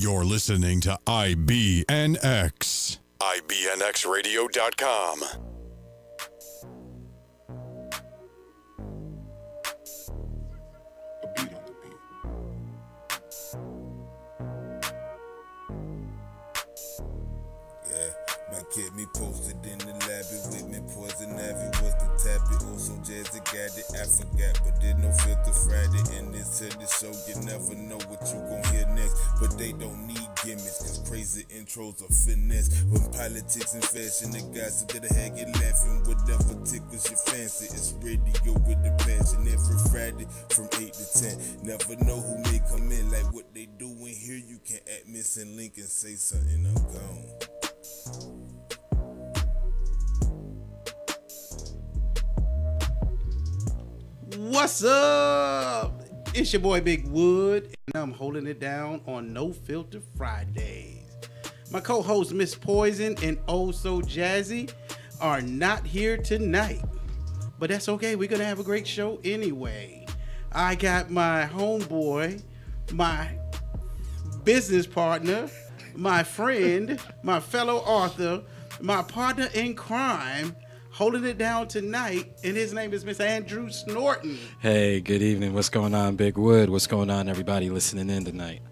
You're listening to IBNX. IBNXradio.com. Get me posted in the lab with me, Poison Ivy was the tap it. Also jazzy got it, I forgot, but there's no filter Friday. And this to the show, you never know what you gon' hear next. But they don't need gimmicks, cause crazy intros are finesse. When politics and fashion, the gossip that I had get laughing, whatever tickles your fancy. It's radio with the passion every Friday from 8 to 10. Never know who may come in, like what they doing here. You can act missing link and say something, I'm gone. What's up? It's your boy Big Wood, and I'm holding it down on No Filter Fridays. My co-host Miss Poison and Oh So Jazzy are not here tonight, but that's okay. We're gonna have a great show anyway. I got my homeboy, my business partner, my friend, my fellow author, my partner in crime, holding it down tonight, and his name is Mr. Andrew Snorton. Hey, good evening. What's going on, Big Wood? What's going on, everybody listening in tonight?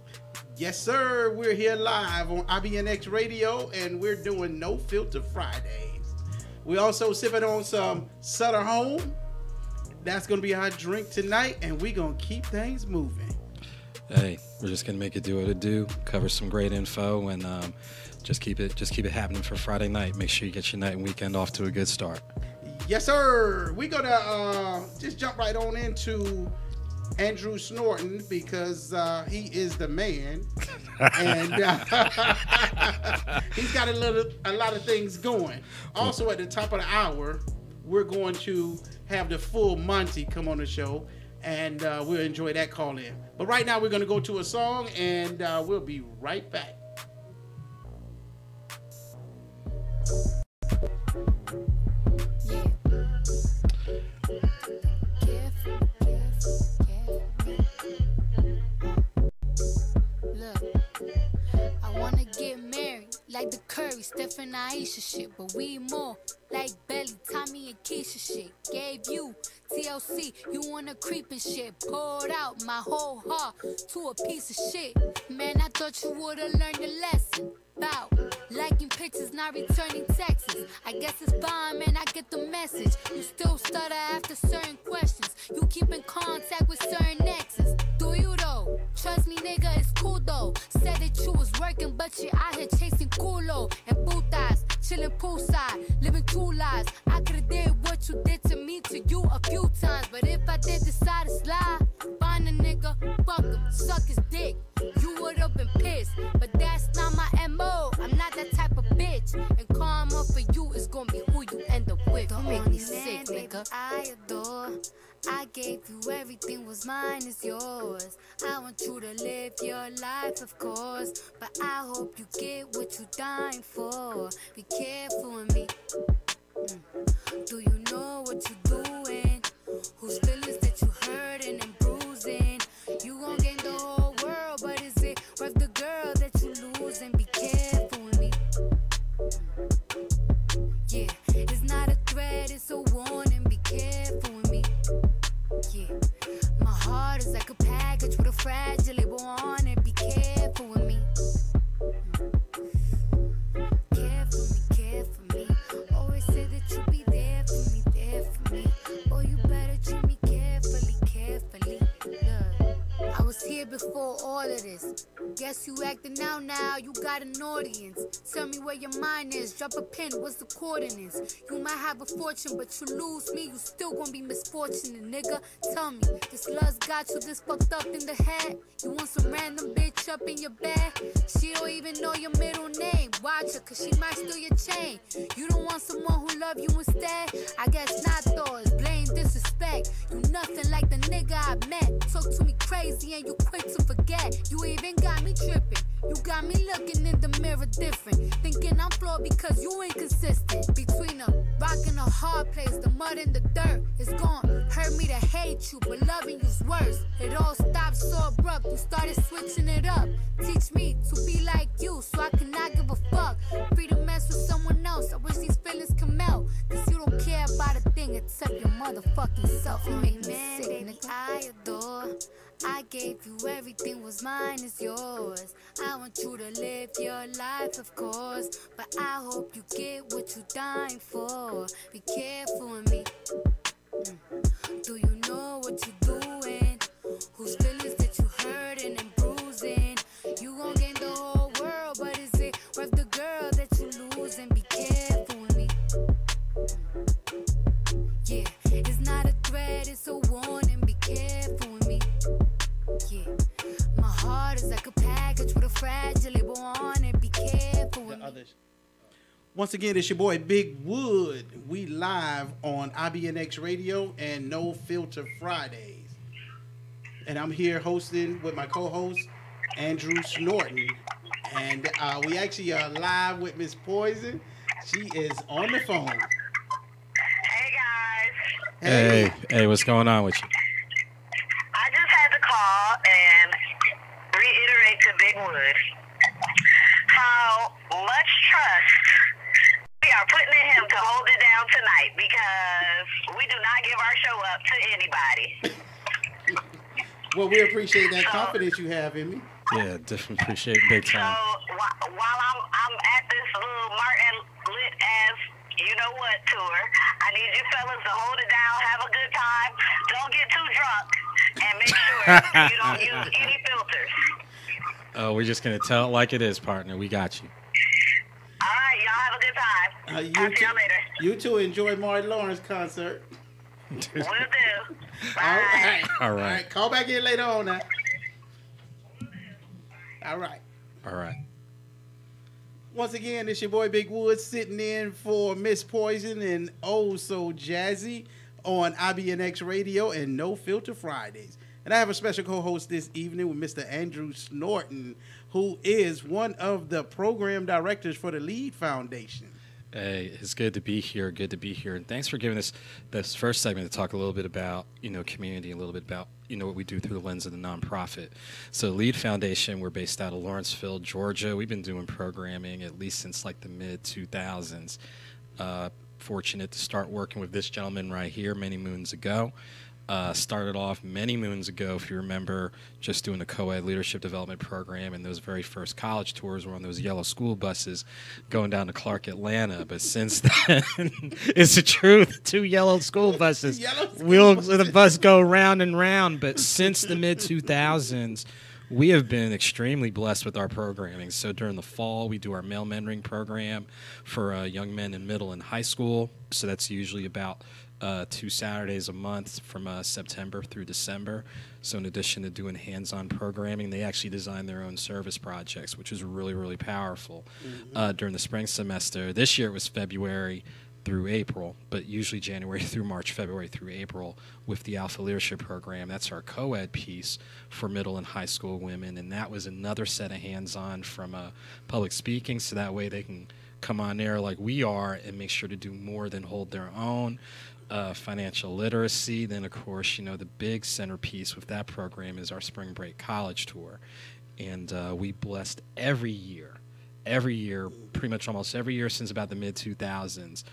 Yes, sir. We're here live on IBNX Radio, and we're doing No Filter Fridays. We also sipping on some Sutter Home. That's going to be our drink tonight, and we're going to keep things moving. Hey, we're just going to make it do what it do, cover some great info, and just keep it happening for Friday night. Make sure you get your night and weekend off to a good start. Yes, sir. We're going to just jump right on into Andrew Snorton because he is the man. And he's got a lot of things going. Also, at the top of the hour, we're going to have the full Monty come on the show, and we'll enjoy that call in. But right now, we're going to go to a song, and we'll be right back. Like the Curry, Steph and Aisha shit, but we more like Belly, Tommy and Keisha shit. Gave you TLC, you wanna creep and shit. Poured out my whole heart to a piece of shit. Man, I thought you would've learned your lesson. Bout liking pictures, not returning texts. I guess it's fine, man, I get the message. You still stutter after certain questions. You keep in contact with certain exes. Do you though? Trust me, nigga, it's cool though. Said that you was working, but you out here chasing culo and putas, chilling poolside, living two lives. I could've did what you did to me, to you a few times, but if I did decide to slide, find a nigga, fuck him, suck his dick. You would've been pissed, but that's not my MO. I'm not that type of bitch, and karma for you is gonna be who you end up with. Don't make me sick, nigga. I adore. I gave you everything, was mine is yours. I want you to live your life, of course, but I hope you get what you dying for. Be careful with me. Do you know what you're doing? Whose feelings that you hurting and bruising? You gon' gain the whole world, but is it worth the girl that you losing? Be careful with me. Yeah, it's not a threat, it's a warning. Be careful with me. Yeah, my heart is like a package with a fragile label on it. Be careful with me. Care for me. Always say that you'll be there for me. Oh, you better treat me carefully. Look, I was here before all of this. Guess you acting out now, you got an audience. Tell me where your mind is, drop a pin, what's the coordinates? You might have a fortune, but you lose me, you still gonna be misfortunate, nigga. Tell me, this lust got you this fucked up in the head? You want some random bitch up in your bed? She don't even know your middle name. Watch her, cause she might steal your chain. You don't want someone who love you instead? I guess not though, it's blame disrespect. You nothing like the nigga I met. Talk to me crazy and you quick to forget. You even got me tripping. You got me looking in the mirror different. Thinking I'm flawed because you inconsistent. Between a rock and a hard place, the mud and the dirt. It's gone, hurt me to hate you, but loving you's worse. It all stopped so abrupt, you started switching it up. Teach me to be like you, so I cannot give a fuck. Free to mess with someone else, I wish these feelings come out. Cause you don't care about a thing except your motherfucking self. You make me sick, nigga. I adore. I gave you everything, was mine is yours. I want you to live your life, of course, but I hope you get what you're dying for. Be careful with me. Do you know what you're doing? Whose feelings that you hurting and bruising? You gon' gain the whole world, but is it worth the girl that you losing? Be careful with me. Yeah, it's not a threat, it's a warning. Be careful with me. Yeah, my heart is like a package with a fragile label on it. Be careful with me. Once again, it's your boy Big Wood. We live on IBNX Radio and No Filter Fridays. And I'm here hosting with my co-host, Andrew Snorton. And we actually are live with Miss Poison. She is on the phone. Hey, guys. Hey, what's going on with you? I just had to call and reiterate to Big Wood how much trust we are putting in him to hold it down tonight, because we do not give our show up to anybody. Well, we appreciate that confidence you have in me. Yeah, definitely appreciate it big So time. while I'm at this little Martin Lit as you know what tour, I need you fellas to hold it down, have a good time, don't get too drunk, and make sure you don't use any filters. Oh, we're just gonna tell it like it is, partner. We got you. All right, y'all have a good time. Talk to y'all later. You two enjoy Martin Lawrence concert. Will do. Bye. All All right. right. Call back in later on now. All right. All right. Once again, it's your boy Big Wood sitting in for Miss Poison and Oh So Jazzy on IBNX Radio and No Filter Fridays. And I have a special co-host this evening with Mr. Andrew Snorton, who is one of the program directors for the Lead Foundation. Hey, it's good to be here. Good to be here, and thanks for giving us this first segment to talk a little bit about community, a little bit about what we do through the lens of the nonprofit. So, Lead Foundation, we're based out of Lawrenceville, Georgia. We've been doing programming at least since like the mid 2000s. Fortunate to start working with this gentleman right here many moons ago. Started off many moons ago, if you remember, just doing a co-ed leadership development program, and those very first college tours were on those yellow school buses going down to Clark, Atlanta. But since then, it's the truth, 2 yellow school buses. The bus go round and round. But since the mid-2000s, we have been extremely blessed with our programming. So during the fall, we do our male mentoring program for young men in middle and high school. So that's usually about 2 Saturdays a month from September through December. So in addition to doing hands-on programming, they actually design their own service projects, which is really, really powerful. During the spring semester, this year it was February through April, but usually January through March, February through April with the Alpha Leadership Program. That's our co-ed piece for middle and high school women, and that was another set of hands-on from public speaking, so that way they can come on there like we are and make sure to do more than hold their own. Financial literacy. Then, of course, the big centerpiece with that program is our spring break college tour. And we blessed every year, pretty much almost every year since about the mid-2000s,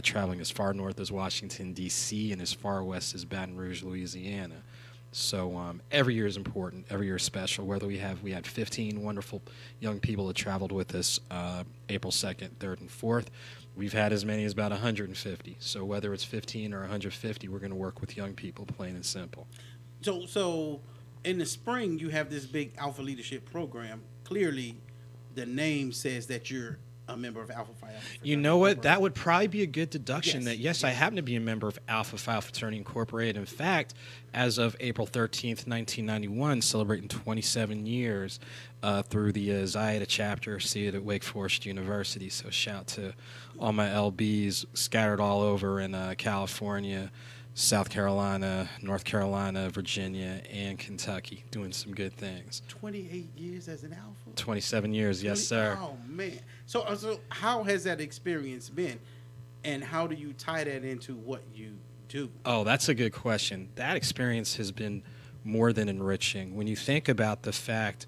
traveling as far north as Washington, D.C., and as far west as Baton Rouge, Louisiana. So every year is important. Every year is special. We had 15 wonderful young people that traveled with us April 2nd, 3rd, and 4th. We've had as many as about 150. So whether it's 15 or 150, we're going to work with young people, plain and simple. So in the spring, you have this big Alpha Leadership Program. Clearly, the name says that you're a member of Alpha Phi Alpha Fraternity. You know what? That would probably be a good deduction. Yes. I happen to be a member of Alpha Phi Alpha Fraternity Incorporated. In fact, as of April 13th, 1991, celebrating 27 years through the Zayada chapter seated at Wake Forest University. So shout to all my LBs scattered all over in California, South Carolina, North Carolina, Virginia, and Kentucky, doing some good things. 28 years as an Alpha? 27 years, yes, sir. Oh, man. So how has that experience been? And how do you tie that into what you do? Oh, that's a good question. That experience has been more than enriching. When you think about the fact,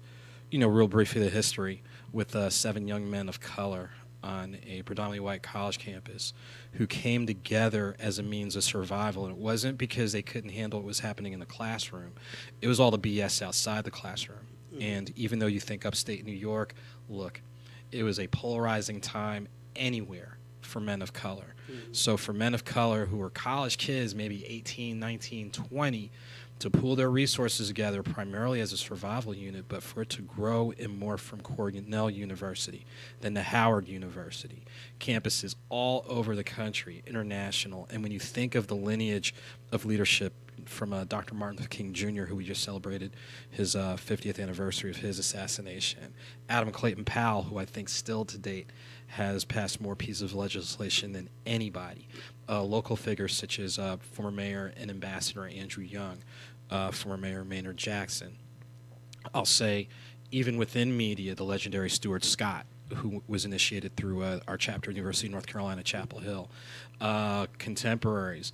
real briefly the history with 7 young men of color on a predominantly white college campus who came together as a means of survival. And it wasn't because they couldn't handle what was happening in the classroom. It was all the BS outside the classroom. And even though you think upstate New York, look, it was a polarizing time anywhere for men of color. So for men of color who were college kids, maybe 18, 19, 20, to pool their resources together primarily as a survival unit, but for it to grow and morph from Cornell University, then to Howard University, campuses all over the country, international. And when you think of the lineage of leadership from Dr. Martin Luther King Jr., who we just celebrated his 50th anniversary of his assassination, Adam Clayton Powell, who I think still to date has passed more pieces of legislation than anybody, local figures such as former mayor and ambassador Andrew Young, former mayor Maynard Jackson. I'll say even within media, the legendary Stuart Scott, who was initiated through our chapter at University of North Carolina, Chapel Hill. Contemporaries,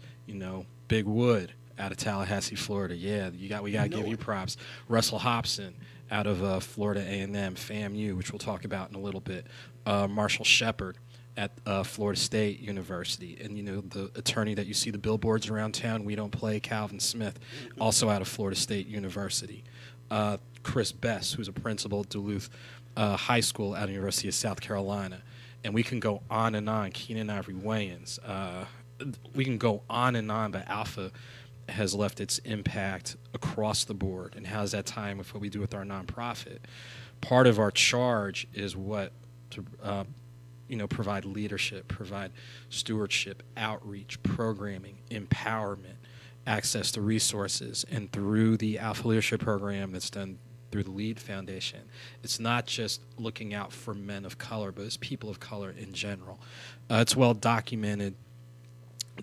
Big Wood out of Tallahassee, Florida. Yeah, we got to give you props. Russell Hobson out of Florida A&M, FAMU, which we'll talk about in a little bit. Marshall Shepard at Florida State University, and the attorney that you see the billboards around town, We Don't Play, Calvin Smith, also out of Florida State University. Chris Bess, who's a principal at Duluth High School at the University of South Carolina, and we can go on and on. Keenan Ivory Wayans, we can go on and on, but Alpha has left its impact across the board, and how's that time with what we do with our nonprofit? Part of our charge is to provide leadership, provide stewardship, outreach, programming, empowerment, access to resources. And through the Alpha Leadership Program that's done through the LEAD Foundation, it's not just looking out for men of color, but it's people of color in general. It's well documented.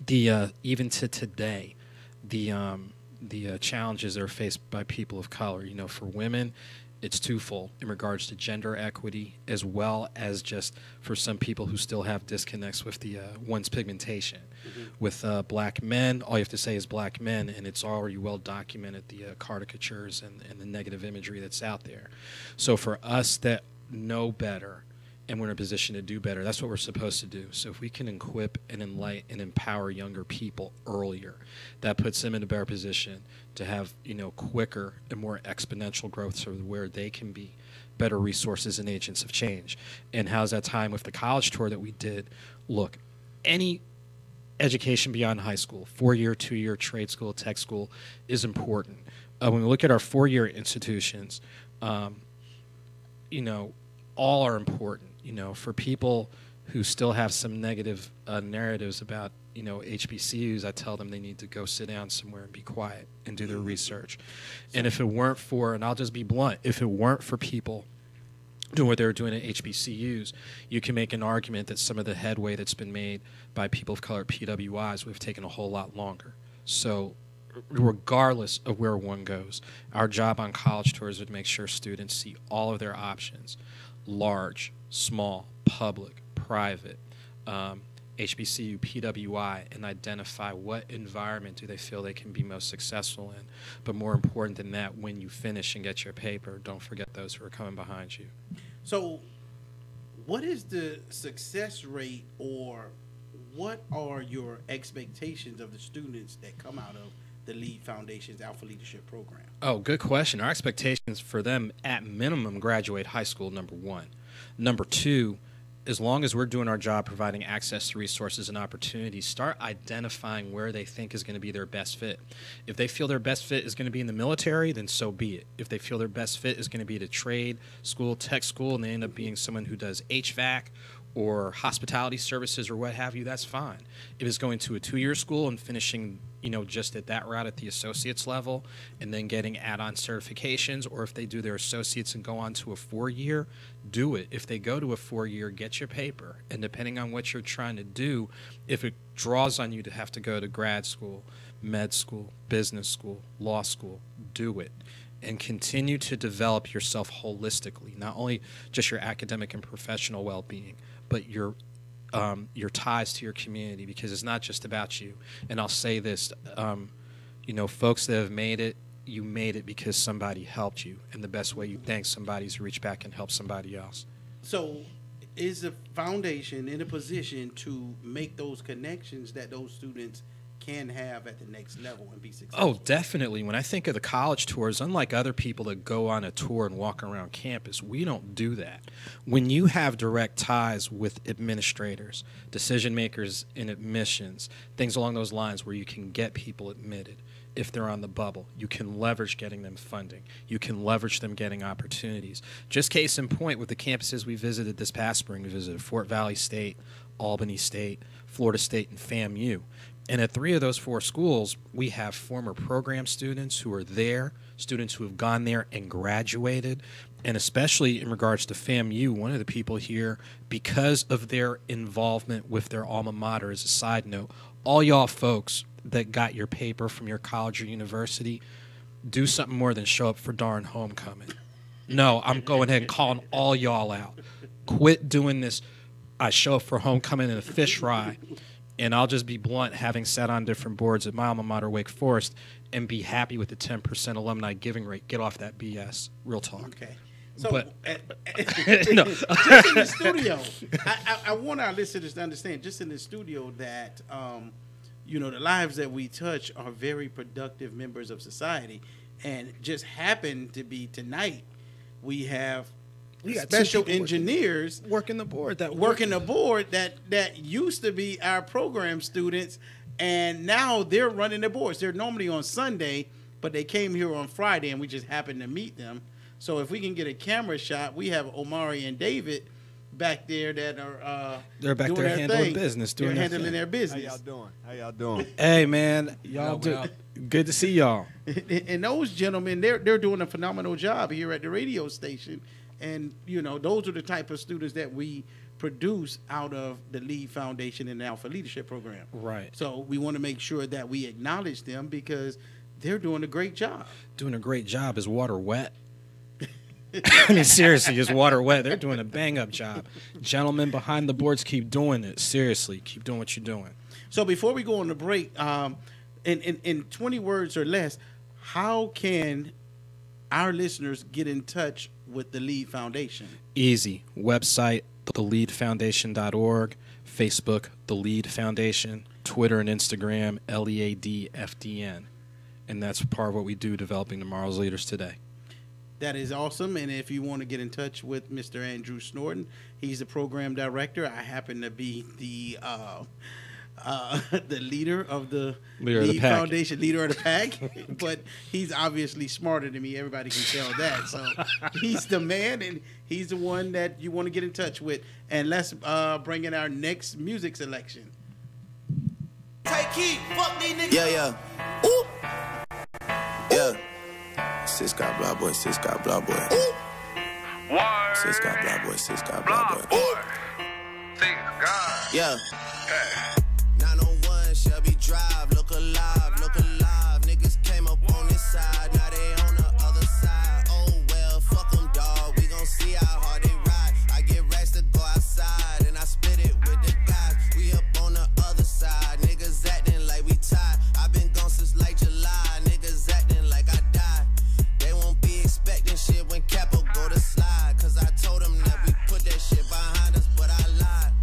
Even to today, the challenges that are faced by people of color. For women, it's twofold in regards to gender equity, as well as just for some people who still have disconnects with the one's pigmentation. With black men, all you have to say is black men, and it's already well documented, the caricatures and the negative imagery that's out there. So for us that know better and we're in a position to do better, that's what we're supposed to do. So if we can equip and enlighten and empower younger people earlier, that puts them in a better position to have quicker and more exponential growth, so where they can be better resources and agents of change. And how's that time with the college tour that we did? Look, any education beyond high school, 4-year, 2-year trade school, tech school, is important. When we look at our 4-year institutions, all are important. For people who still have some negative narratives about HBCUs, I tell them they need to go sit down somewhere and be quiet and do their research. And if it weren't for, and I'll just be blunt, if it weren't for people doing what they were doing at HBCUs, you can make an argument that some of the headway that's been made by people of color at PWIs would have taken a whole lot longer. So regardless of where one goes, our job on college tours is to make sure students see all of their options: large, small, public, private, HBCU, PWI, and identify what environment do they feel they can be most successful in. But more important than that, when you finish and get your paper, don't forget those who are coming behind you. So what is the success rate, or what are your expectations of the students that come out of the LEAD Foundation's Alpha Leadership Program? Oh, good question. Our expectations for them, at minimum, graduate high school, number one. Number two, as long as we're doing our job providing access to resources and opportunities, start identifying where they think is going to be their best fit. If they feel their best fit is going to be in the military, then so be it. If they feel their best fit is going to be at a trade school, tech school, and they end up being someone who does HVAC or hospitality services or what have you, that's fine. If it's going to a 2-year school and finishing, just at that route at the associate's level and then getting add-on certifications, or if they do their associates and go on to a 4-year, do it. If they go to a 4-year, get your paper. And depending on what you're trying to do, if it draws on you to have to go to grad school, med school, business school, law school, do it. And continue to develop yourself holistically, not only just your academic and professional well-being, but your your ties to your community, because it's not just about you. And I'll say this, you know, folks that have made it, you made it because somebody helped you, and the best way you thank somebody is to reach back and help somebody else. So is the foundation in a position to make those connections that those students can have at the next level and be successful? Oh, definitely. When I think of the college tours, unlike other people that go on a tour and walk around campus, we don't do that. When you have direct ties with administrators, decision makers in admissions, things along those lines where you can get people admitted, if they're on the bubble, you can leverage getting them funding. You can leverage them getting opportunities. Just case in point, with the campuses we visited this past spring, we visited Fort Valley State, Albany State, Florida State, and FAMU. And at 3 of those 4 schools, we have former program students who are there, students who have gone there and graduated. And especially in regards to FAMU, one of the people here, because of their involvement with their alma mater, as a side note, all y'all folks that got your paper from your college or university, do something more than show up for darn homecoming. No, I'm going ahead and calling all y'all out. Quit doing this. I show up for homecoming in a fish fry. And I'll just be blunt, having sat on different boards at my alma mater, Wake Forest, and be happy with the 10% alumni giving rate. Get off that BS. Real talk. Okay. So, But- no. Just in the studio, I want our listeners to understand, just in the studio, that, you know, the lives that we touch are very productive members of society. And just happen to be tonight, we have got two special people engineers Working the board. That working the board that used to be our program students, and now they're running the boards. They're normally on Sunday, but they came here on Friday, and we just happened to meet them. So if we can get a camera shot, we have Omari and David back there that are They're back doing there their handling thing. business, doing They're their handling thing. their How business. y'all doing? How y'all doing? Hey, man. Y'all do. Good to see y'all. And those gentlemen, they're doing a phenomenal job here at the radio station. And, you know, those are the type of students that we produce out of the Lead Foundation and the Alpha Leadership Program. Right. So we want to make sure that we acknowledge them because they're doing a great job. Doing a great job. Is water wet? I mean, seriously, is water wet? They're doing a bang-up job. Gentlemen behind the boards, keep doing it. Seriously, keep doing what you're doing. So before we go on the break, in 20 words or less, how can our listeners get in touch with the Lead Foundation? Easy. Website, theleadfoundation.org. Facebook, The Lead Foundation. Twitter and Instagram, LEADFDN. And that's part of what we do, developing tomorrow's leaders today. That is awesome. And if you want to get in touch with Mr. Andrew Snorton, he's the program director. I happen to be the leader of the Leader of the Lead pack. Foundation, leader of the pack. But he's obviously smarter than me. Everybody can tell that. So he's the man, and he's the one that you want to get in touch with. And let's bring in our next music selection. Yeah. Ooh. Yeah. Sis got blah boy, sis got blah boy. Ooh. Sis got blah boy, sis got blah boy. Ooh. Yeah. 901 Shelby Drive, look alive, look alive. Niggas came up on this side, now they on the other side. Oh well, fuck them, dawg. We gon' see how hard they ride. I get racks to go outside, and I split it with the guys. We up on the other side, niggas acting like we tied. I've been gone since like July, niggas acting like I died. They won't be expecting shit when Capo go to slide. Cause I told them that we put that shit behind us, but I lied.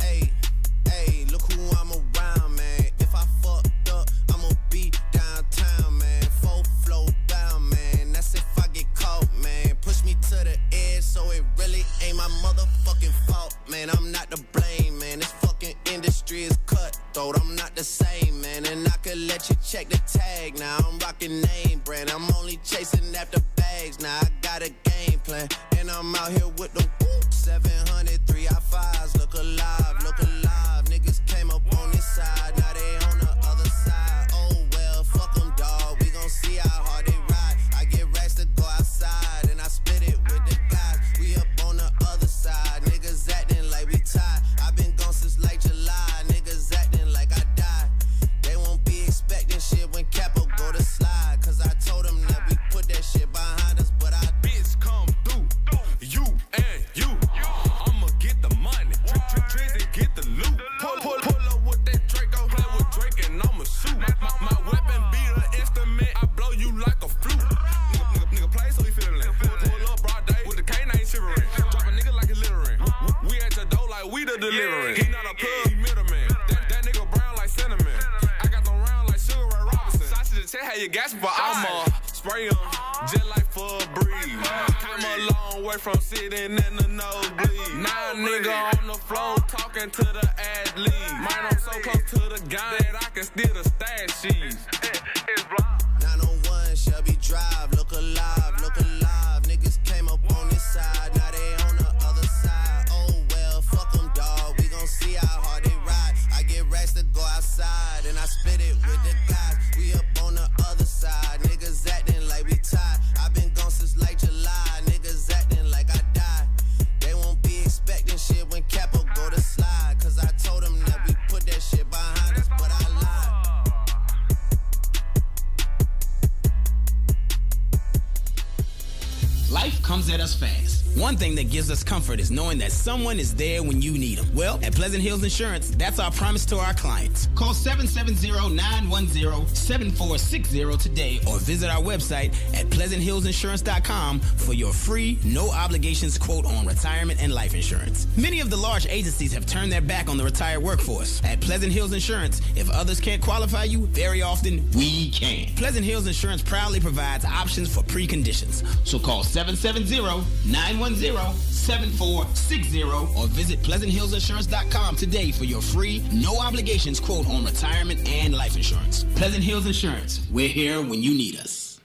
Hey, look who I'm around, man. If I fucked up, I'ma be downtown, man. Full flow down, man. That's if I get caught, man. Push me to the edge, so it really ain't my motherfucking fault, man. I'm not to blame, man. This fucking industry is cutthroat. I'm not the same, man. And I could let you check the tag now. I'm rocking name brand. I'm only chasing after bags now. I got a game plan, and I'm out here with the 700 3i5s. Look alive, look alive. Niggas came up on this side, now they on the other side. Oh well, fuck them, dawg. We gon' see how hard they ride. I get racks to go outside, and I split it with the guys. We up on the other side, niggas acting like we tied. I've been gone since like July, niggas acting like I died. They won't be expecting shit when Capo go to slide. Cause I told them that we put that shit behind us, but I Bitch, come through. You and you. I'ma get the money. Drizzy get the get gas for I'ma spray 'em just like for a breeze. Came a long way from sitting in the nosebleed. Now a nigga on the floor talking to the athlete. Man, I'm so close to the gun that I can steal the stash sheets. It's block. 901 Shelby Drive, look alive, look alive. Niggas came up on this side, now they on the other side. Oh well, fuck them, dawg. We gon' see how hard they ride. I get racks to go outside, and I split it with the guys. We up on the other side, niggas acting like we tied. I been gone since like July, niggas acting like I died. They won't be expecting shit when Capo go to slide, cause I told them that we put that shit behind us, but I lied. Life comes at us fast. One thing that gives us comfort is knowing that someone is there when you need them. Well, at Pleasant Hills Insurance, that's our promise to our clients. Call 770-910-7460 today or visit our website at pleasanthillsinsurance.com for your free, no obligations quote on retirement and life insurance. Many of the large agencies have turned their back on the retired workforce. At Pleasant Hills Insurance, if others can't qualify you, very often we can. Pleasant Hills Insurance proudly provides options for preconditions. So call 770-910-7460 or visit pleasanthillsinsurance.com today for your free, no obligations quote on retirement and life insurance. Pleasant Hills Insurance. We're here when you need us.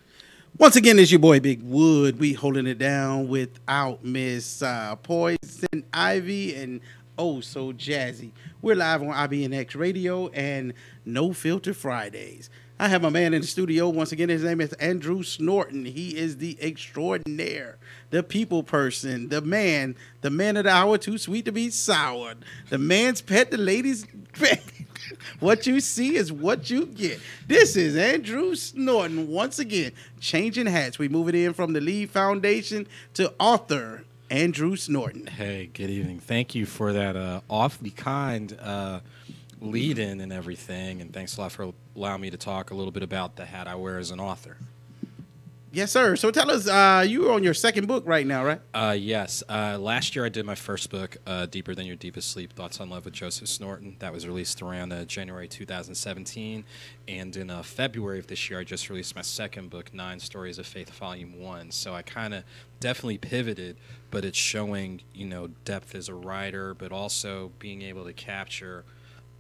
Once again, it's your boy Big Wood. We holding it down without Miss Poison Ivy and Oh So Jazzy. We're live on IBNX Radio and No Filter Fridays. I have my man in the studio. Once again, his name is Andrew Snorton. He is the extraordinaire, the people person, the man of the hour, too sweet to be soured, the man's pet, the lady's pet. What you see is what you get. This is Andrew Snorton. Once again, changing hats. We move it in from the Lee Foundation to author Andrew Snorton. Hey, good evening. Thank you for that awfully kind lead in and everything, and thanks a lot for allowing me to talk a little bit about the hat I wear as an author. Yes, sir. So tell us, you are on your second book right now, right? Yes. Last year I did my first book, Deeper Than Your Deepest Sleep, Thoughts on Love with Joseph Snorton. That was released around January 2017. And in February of this year, I just released my second book, 9 Stories of Faith, Volume 1. So I kind of definitely pivoted, but it's showing, you know, depth as a writer, but also being able to capture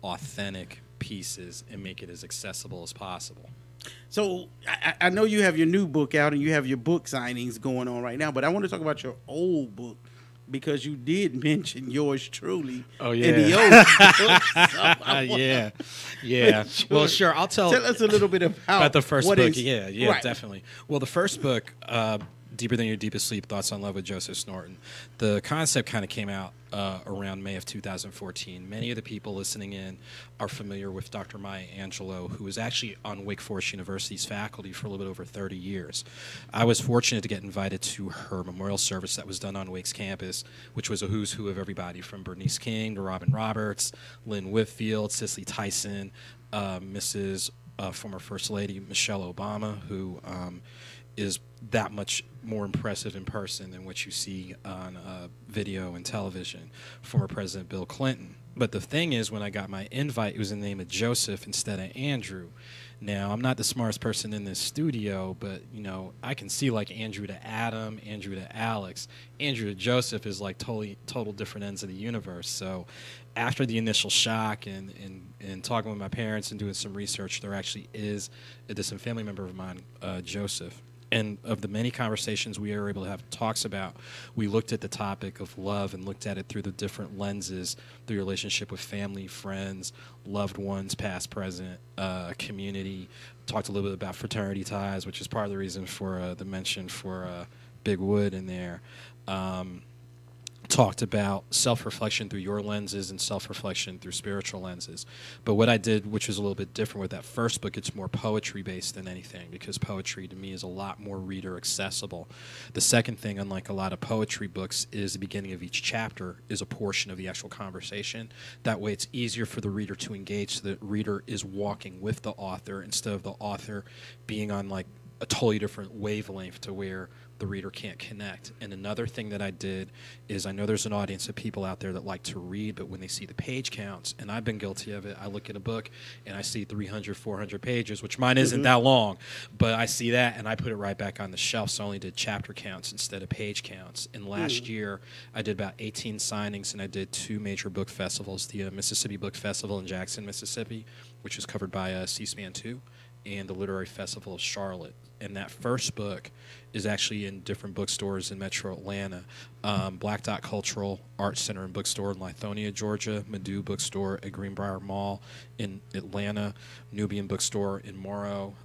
authentic pieces and make it as accessible as possible. So I know you have your new book out and you have your book signings going on right now, but I want to talk about your old book because you did mention yours truly. Oh, yeah. In the old book. Yeah. Well, sure. Tell us a little bit about the first book. Yeah, right. Definitely. Well, the first book, Deeper Than Your Deepest Sleep, Thoughts on Love with Joseph Snorton. The concept kind of came out around May of 2014. Many of the people listening in are familiar with Dr. Maya Angelou, who was actually on Wake Forest University's faculty for a little bit over 30 years. I was fortunate to get invited to her memorial service that was done on Wake's campus, which was a who's who of everybody from Bernice King to Robin Roberts, Lynn Whitfield, Cicely Tyson, Mrs. Former First Lady Michelle Obama, who is that much more impressive in person than what you see on video and television. Former President Bill Clinton. But the thing is, when I got my invite, it was in the name of Joseph instead of Andrew. Now, I'm not the smartest person in this studio, but, you know, I can see, like, Andrew to Adam, Andrew to Alex. Andrew to Joseph is, like, total different ends of the universe. So after the initial shock and talking with my parents and doing some research, there actually is a distant family member of mine, Joseph. And of the many conversations we were able to have talks about, we looked at the topic of love and looked at it through the different lenses, the relationship with family, friends, loved ones, past, present, community. Talked a little bit about fraternity ties, which is part of the reason for the mention for Big Wood in there. Talked about self-reflection through your lenses and self-reflection through spiritual lenses. But what I did, which was a little bit different with that first book, it's more poetry-based than anything, because poetry to me is a lot more reader accessible. The second thing, unlike a lot of poetry books, is the beginning of each chapter is a portion of the actual conversation. That way it's easier for the reader to engage, so the reader is walking with the author instead of the author being on, like, a totally different wavelength to where the reader can't connect. And another thing that I did is, I know there's an audience of people out there that like to read, but when they see the page counts, and I've been guilty of it, I look at a book and I see 300, 400 pages, which mine isn't that long, but I see that and I put it right back on the shelf. So I only did chapter counts instead of page counts. And last year I did about 18 signings, and I did 2 major book festivals, the Mississippi Book Festival in Jackson, Mississippi, which was covered by C-SPAN 2, and the Literary Festival of Charlotte. And that first book is actually in different bookstores in Metro Atlanta. Black Dot Cultural Arts Center and Bookstore in Lithonia, Georgia. Madu Bookstore at Greenbrier Mall in Atlanta. Nubian Bookstore in Morrow.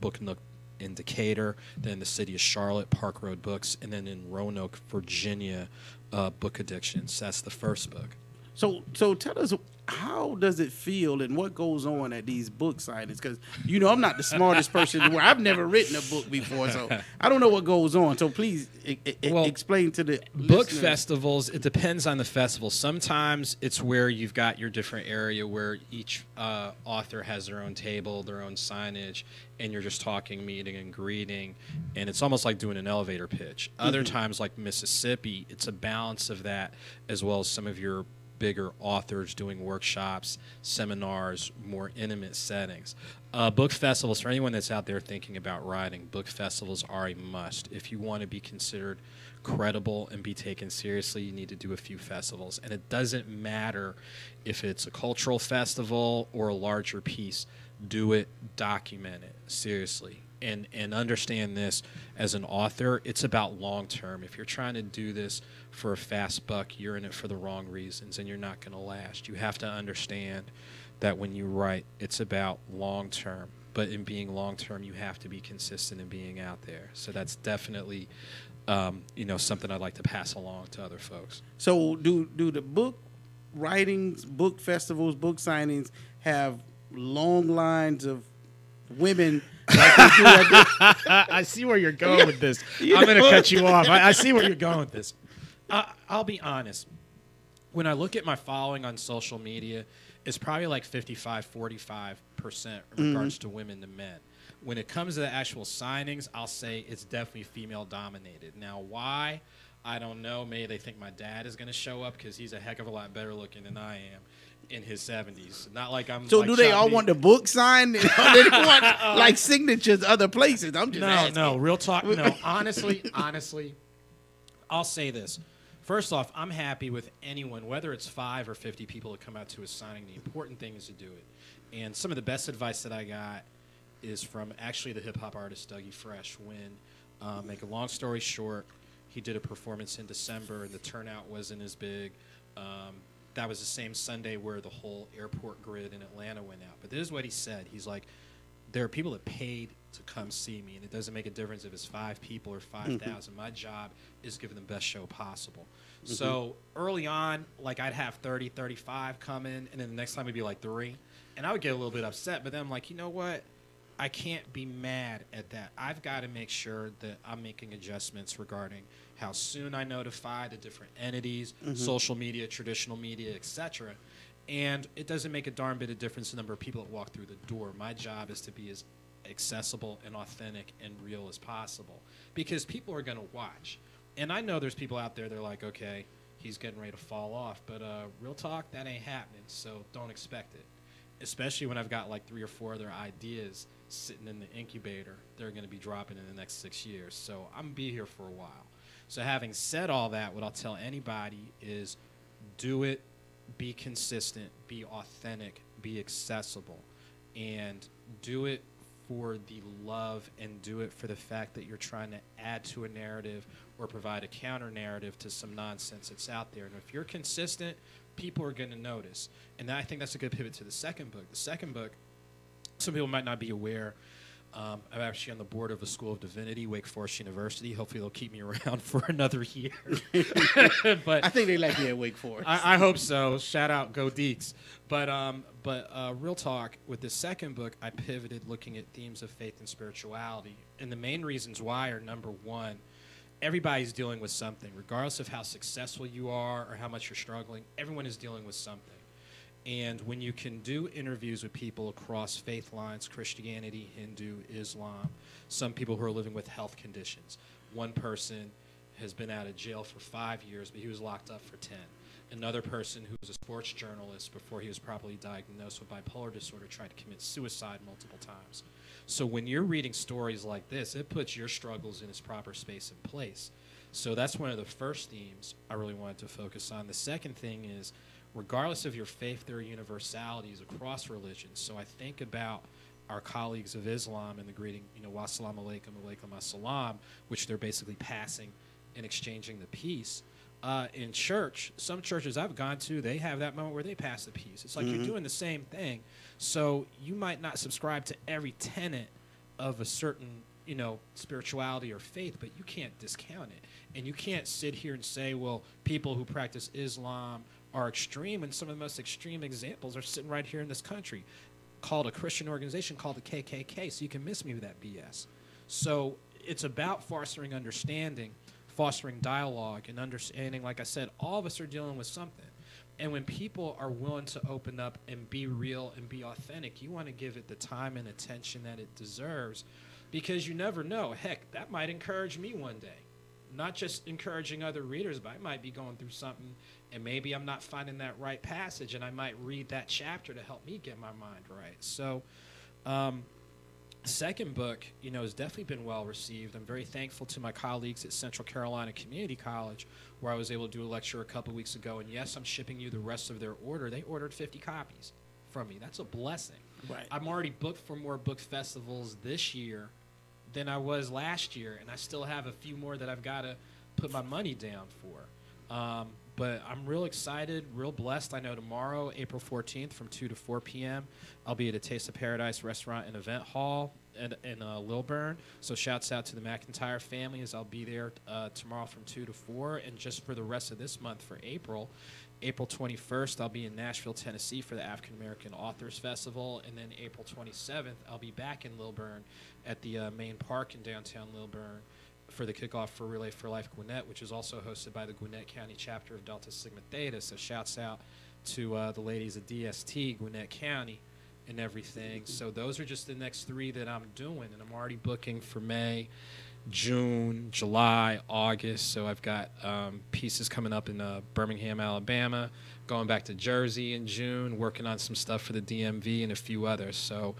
Book Nook in Decatur. Then the city of Charlotte, Park Road Books. And then in Roanoke, Virginia, Book Addictions. That's the first book. So tell us, how does it feel and what goes on at these book signings? Because, you know, I'm not the smartest person in the world. I've never written a book before, so I don't know what goes on. So please explain to the book listeners. festivals. It depends on the festival. Sometimes it's where you've got your different area where each author has their own table, their own signage, and you're just talking, meeting, and greeting, and it's almost like doing an elevator pitch. Other times, like Mississippi, it's a balance of that, as well as some of your bigger authors doing workshops, seminars, more intimate settings. Book festivals, for anyone that's out there thinking about writing, book festivals are a must. If you want to be considered credible and be taken seriously, you need to do a few festivals. And it doesn't matter if it's a cultural festival or a larger piece. Do it, document it, seriously. And understand this, as an author, it's about long term. If you're trying to do this for a fast buck, you're in it for the wrong reasons, and you're not going to last. You have to understand that when you write, it's about long term. But in being long term, you have to be consistent in being out there. So that's definitely, something I'd like to pass along to other folks. So do the book writings, book festivals, book signings have long lines of women? Like they do at I see where you're going with this. I'm going to cut you off. I see where you're going with this. I'll be honest. When I look at my following on social media, it's probably like 55-45% in regards to women to men. When it comes to the actual signings, I'll say it's definitely female-dominated. Now, why? I don't know. Maybe they think my dad is going to show up because he's a heck of a lot better looking than I am in his 70s. Not like I'm. So like do they all want the book signed? Or they want like signatures other places? I'm just asking. No, real talk. No, honestly, I'll say this. First off, I'm happy with anyone, whether it's 5 or 50 people that come out to a signing. The important thing is to do it. And some of the best advice that I got is from actually the hip-hop artist Dougie Fresh. When, make a long story short, he did a performance in December, and the turnout wasn't as big. That was the same Sunday where the whole airport grid in Atlanta went out. But this is what he said. He's like, there are people that paid to come see me, and it doesn't make a difference if it's 5 people or 5,000. My job is to give them the best show possible. So early on, like I'd have 30, 35 come in, and then the next time it'd be like 3. And I would get a little bit upset, but then I'm like, you know what? I can't be mad at that. I've got to make sure that I'm making adjustments regarding how soon I notify the different entities, social media, traditional media, etc. And it doesn't make a darn bit of difference the number of people that walk through the door. My job is to be as accessible and authentic and real as possible, because people are going to watch. And I know there's people out there that are like, okay, he's getting ready to fall off. But real talk, that ain't happening, so don't expect it. Especially when I've got like 3 or 4 other ideas sitting in the incubator, they're going to be dropping in the next 6 years. So I'm going to be here for a while. So having said all that, what I'll tell anybody is do it, be consistent, be authentic, be accessible, and do it for the love and do it for the fact that you're trying to add to a narrative or provide a counter narrative to some nonsense that's out there. And if you're consistent, people are going to notice. And I think that's a good pivot to the second book. The second book, some people might not be aware, I'm actually on the board of the School of Divinity, Wake Forest University. Hopefully they'll keep me around for another year. But I think they like you at Wake Forest. I hope so. Shout out, go Deeks. But real talk, with the second book, I pivoted looking at themes of faith and spirituality. And the main reasons why are, number one, everybody's dealing with something. Regardless of how successful you are or how much you're struggling, everyone is dealing with something. And when you can do interviews with people across faith lines, Christianity, Hindu, Islam, some people who are living with health conditions. One person has been out of jail for 5 years, but he was locked up for 10. Another person who was a sports journalist before he was properly diagnosed with bipolar disorder tried to commit suicide multiple times. So when you're reading stories like this, it puts your struggles in its proper space and place. So that's one of the first themes I really wanted to focus on. The second thing is, regardless of your faith, there are universalities across religions. So I think about our colleagues of Islam and the greeting, wassalamu alaikum, alaikum assalam, which they're basically passing and exchanging the peace. In church, some churches I've gone to, they have that moment where they pass the peace. It's like you're doing the same thing. So you might not subscribe to every tenet of a certain, spirituality or faith, but you can't discount it. And you can't sit here and say, well, people who practice Islam are extreme, and some of the most extreme examples are sitting right here in this country, called a Christian organization called the KKK, so you can miss me with that BS. So it's about fostering understanding, fostering dialogue, and understanding, like I said, all of us are dealing with something. And when people are willing to open up and be real and be authentic, you want to give it the time and attention that it deserves, because you never know. Heck, that might encourage me one day. Not just encouraging other readers, but I might be going through something, and maybe I'm not finding that right passage, and I might read that chapter to help me get my mind right. So second book, has definitely been well received. I'm very thankful to my colleagues at Central Carolina Community College, where I was able to do a lecture a couple weeks ago. And yes, I'm shipping you the rest of their order. They ordered 50 copies from me. That's a blessing. Right. I'm already booked for more book festivals this year than I was last year, and I still have a few more that I've got to put my money down for. But I'm real excited, real blessed. I know tomorrow, April 14th, from 2 to 4 p.m., I'll be at a Taste of Paradise restaurant and event hall in Lilburn. So shouts out to the McIntyre family, as I'll be there tomorrow from 2 to 4. And just for the rest of this month, for April 21st, I'll be in Nashville, Tennessee for the African American Authors Festival. And then April 27th, I'll be back in Lilburn at the main park in downtown Lilburn for the kickoff for Relay for Life Gwinnett, which is also hosted by the Gwinnett County chapter of Delta Sigma Theta. So shouts out to the ladies at DST, Gwinnett County, and everything. So those are just the next 3 that I'm doing, and I'm already booking for May, June, July, August. So I've got pieces coming up in Birmingham, Alabama, going back to Jersey in June, working on some stuff for the DMV and a few others. So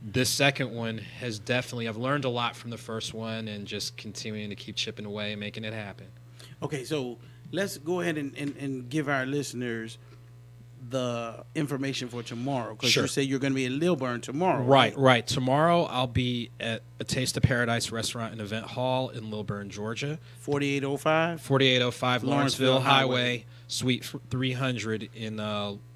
this second one has definitely, I've learned a lot from the first one, and just continuing to keep chipping away and making it happen. Okay, so let's go ahead and give our listeners the information for tomorrow, because Sure. you say you're going to be in Lilburn tomorrow. Right. Tomorrow I'll be at a Taste of Paradise restaurant and event hall in Lilburn, Georgia. 4805? 4805 Lawrenceville Lawrenceville Highway, Highway. Suite 300 in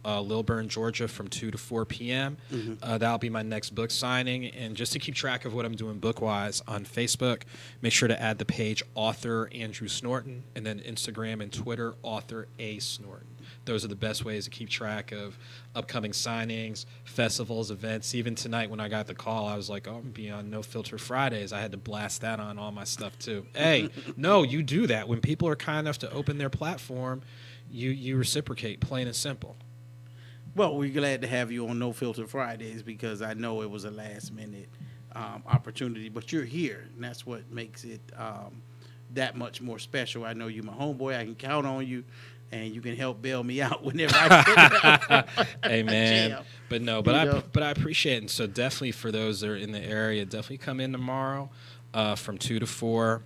Lilburn, Georgia from 2 to 4 p.m. That'll be my next book signing. And just to keep track of what I'm doing book-wise on Facebook, make sure to add the page Author Andrew Snorton, and then Instagram and Twitter, Author A. Snorton. Those are the best ways to keep track of upcoming signings, festivals, events. Even tonight when I got the call, I was like, oh, I'm going to be on No Filter Fridays. I had to blast that on all my stuff too. Hey, no, you do that. When people are kind enough to open their platform, you reciprocate, plain and simple. Well, we're glad to have you on No Filter Fridays, because I know it was a last-minute opportunity, but you're here, and that's what makes it that much more special. I know you're my homeboy. I can count on you, and you can help bail me out whenever I can. Hey, man. Jam. But no, but I appreciate it. And so definitely for those that are in the area, definitely come in tomorrow from 2 to 4.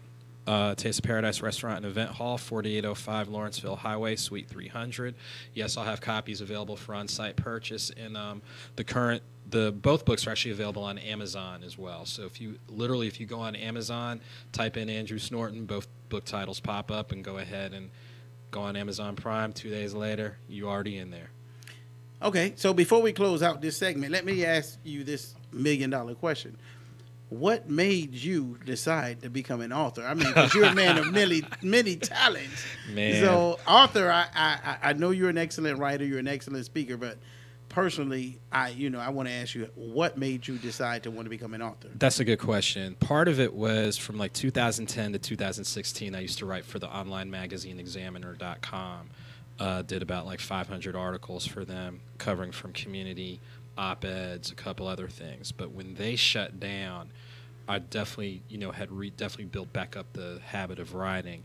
Taste of Paradise Restaurant and Event Hall, 4805 Lawrenceville Highway, Suite 300. Yes, I'll have copies available for on-site purchase, and both books are actually available on Amazon as well. So if you go on Amazon, type in Andrew Snorton, both book titles pop up, and go ahead and go on Amazon Prime. 2 days later, you're already in there. Okay, so before we close out this segment, let me ask you this $1 million question. What made you decide to become an author? I mean, because you're a man of many talents. Man. So, author, I know you're an excellent writer, you're an excellent speaker, but personally, I want to ask you, what made you decide to want to become an author? That's a good question. Part of it was from like 2010 to 2016, I used to write for the online magazine Examiner.com. Did about like 500 articles for them, covering from community, op-eds, a couple other things. But when they shut down, I definitely, had definitely built back up the habit of writing.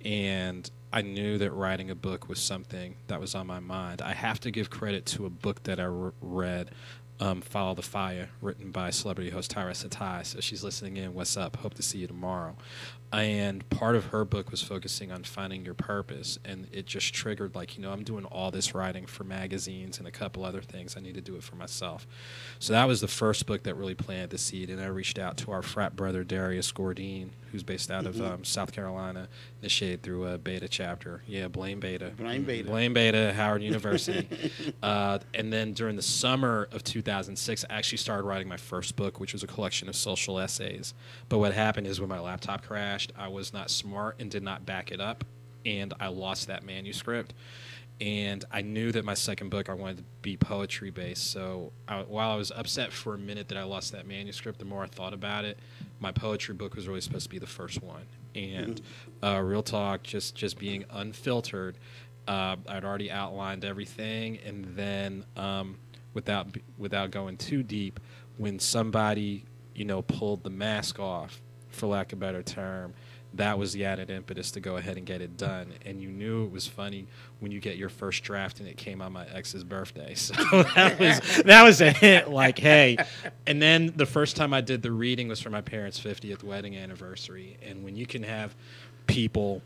And I knew that writing a book was something that was on my mind. I have to give credit to a book that I read, Follow the Fire, written by celebrity host Tyra Satai. So she's listening in. What's up? Hope to see you tomorrow. And part of her book was focusing on finding your purpose. And it just triggered, like, I'm doing all this writing for magazines and a couple other things. I need to do it for myself. So that was the first book that really planted the seed. And I reached out to our frat brother, Darius Gordine, who's based out of South Carolina, initiated through a Beta chapter. Yeah, blame Beta. Blame Beta. Blame Beta, Howard University. And then during the summer of 2006, I actually started writing my first book, which was a collection of social essays. But what happened is when my laptop crashed, I was not smart and did not back it up, and I lost that manuscript. And I knew that my second book, I wanted to be poetry-based. So while I was upset for a minute that I lost that manuscript, the more I thought about it, my poetry book was really supposed to be the first one. And real talk, just being unfiltered, I'd already outlined everything. And then without going too deep, when somebody, pulled the mask off, for lack of a better term, that was the added impetus to go ahead and get it done. And you knew it was funny when you get your first draft and it came on my ex's birthday. So that was a hint, like, hey. And then the first time I did the reading was for my parents' 50th wedding anniversary. And when you can have people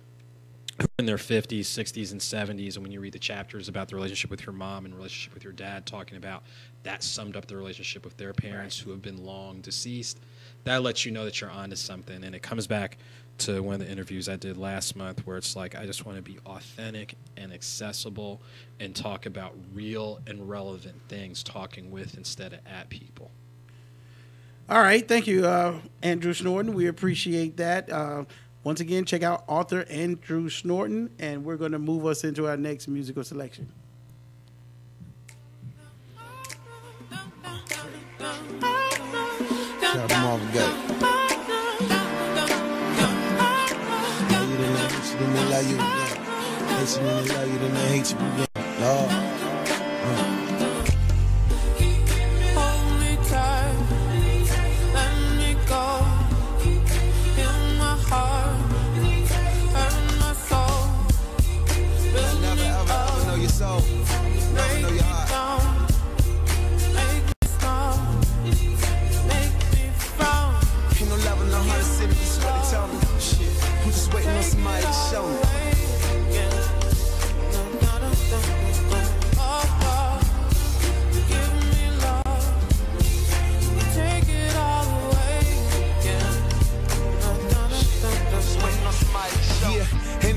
who are in their 50s, 60s, and 70s, and when you read the chapters about the relationship with your mom and relationship with your dad, talking about that summed up the relationship with their parents who have been long deceased, that lets you know that you're onto something. And it comes back to one of the interviews I did last month where it's like, I just want to be authentic and accessible and talk about real and relevant things, talking with instead of at people. All right. Thank you, Andrew Snorton. We appreciate that. Once again, check out author Andrew Snorton, and we're going to move us into our next musical selection. Shout out to Marvin Gaye. Then they love you again. Hate you when they love you, then they hate you again. Lord. Hold me tight, let me go. In my heart, hurt my soul. You'll never ever know your soul. Never know your heart. Make me smile, make me frown. Ain't no love in the heart of the city, this is what they tell me. Shit, I'm just waiting on somebody to show me.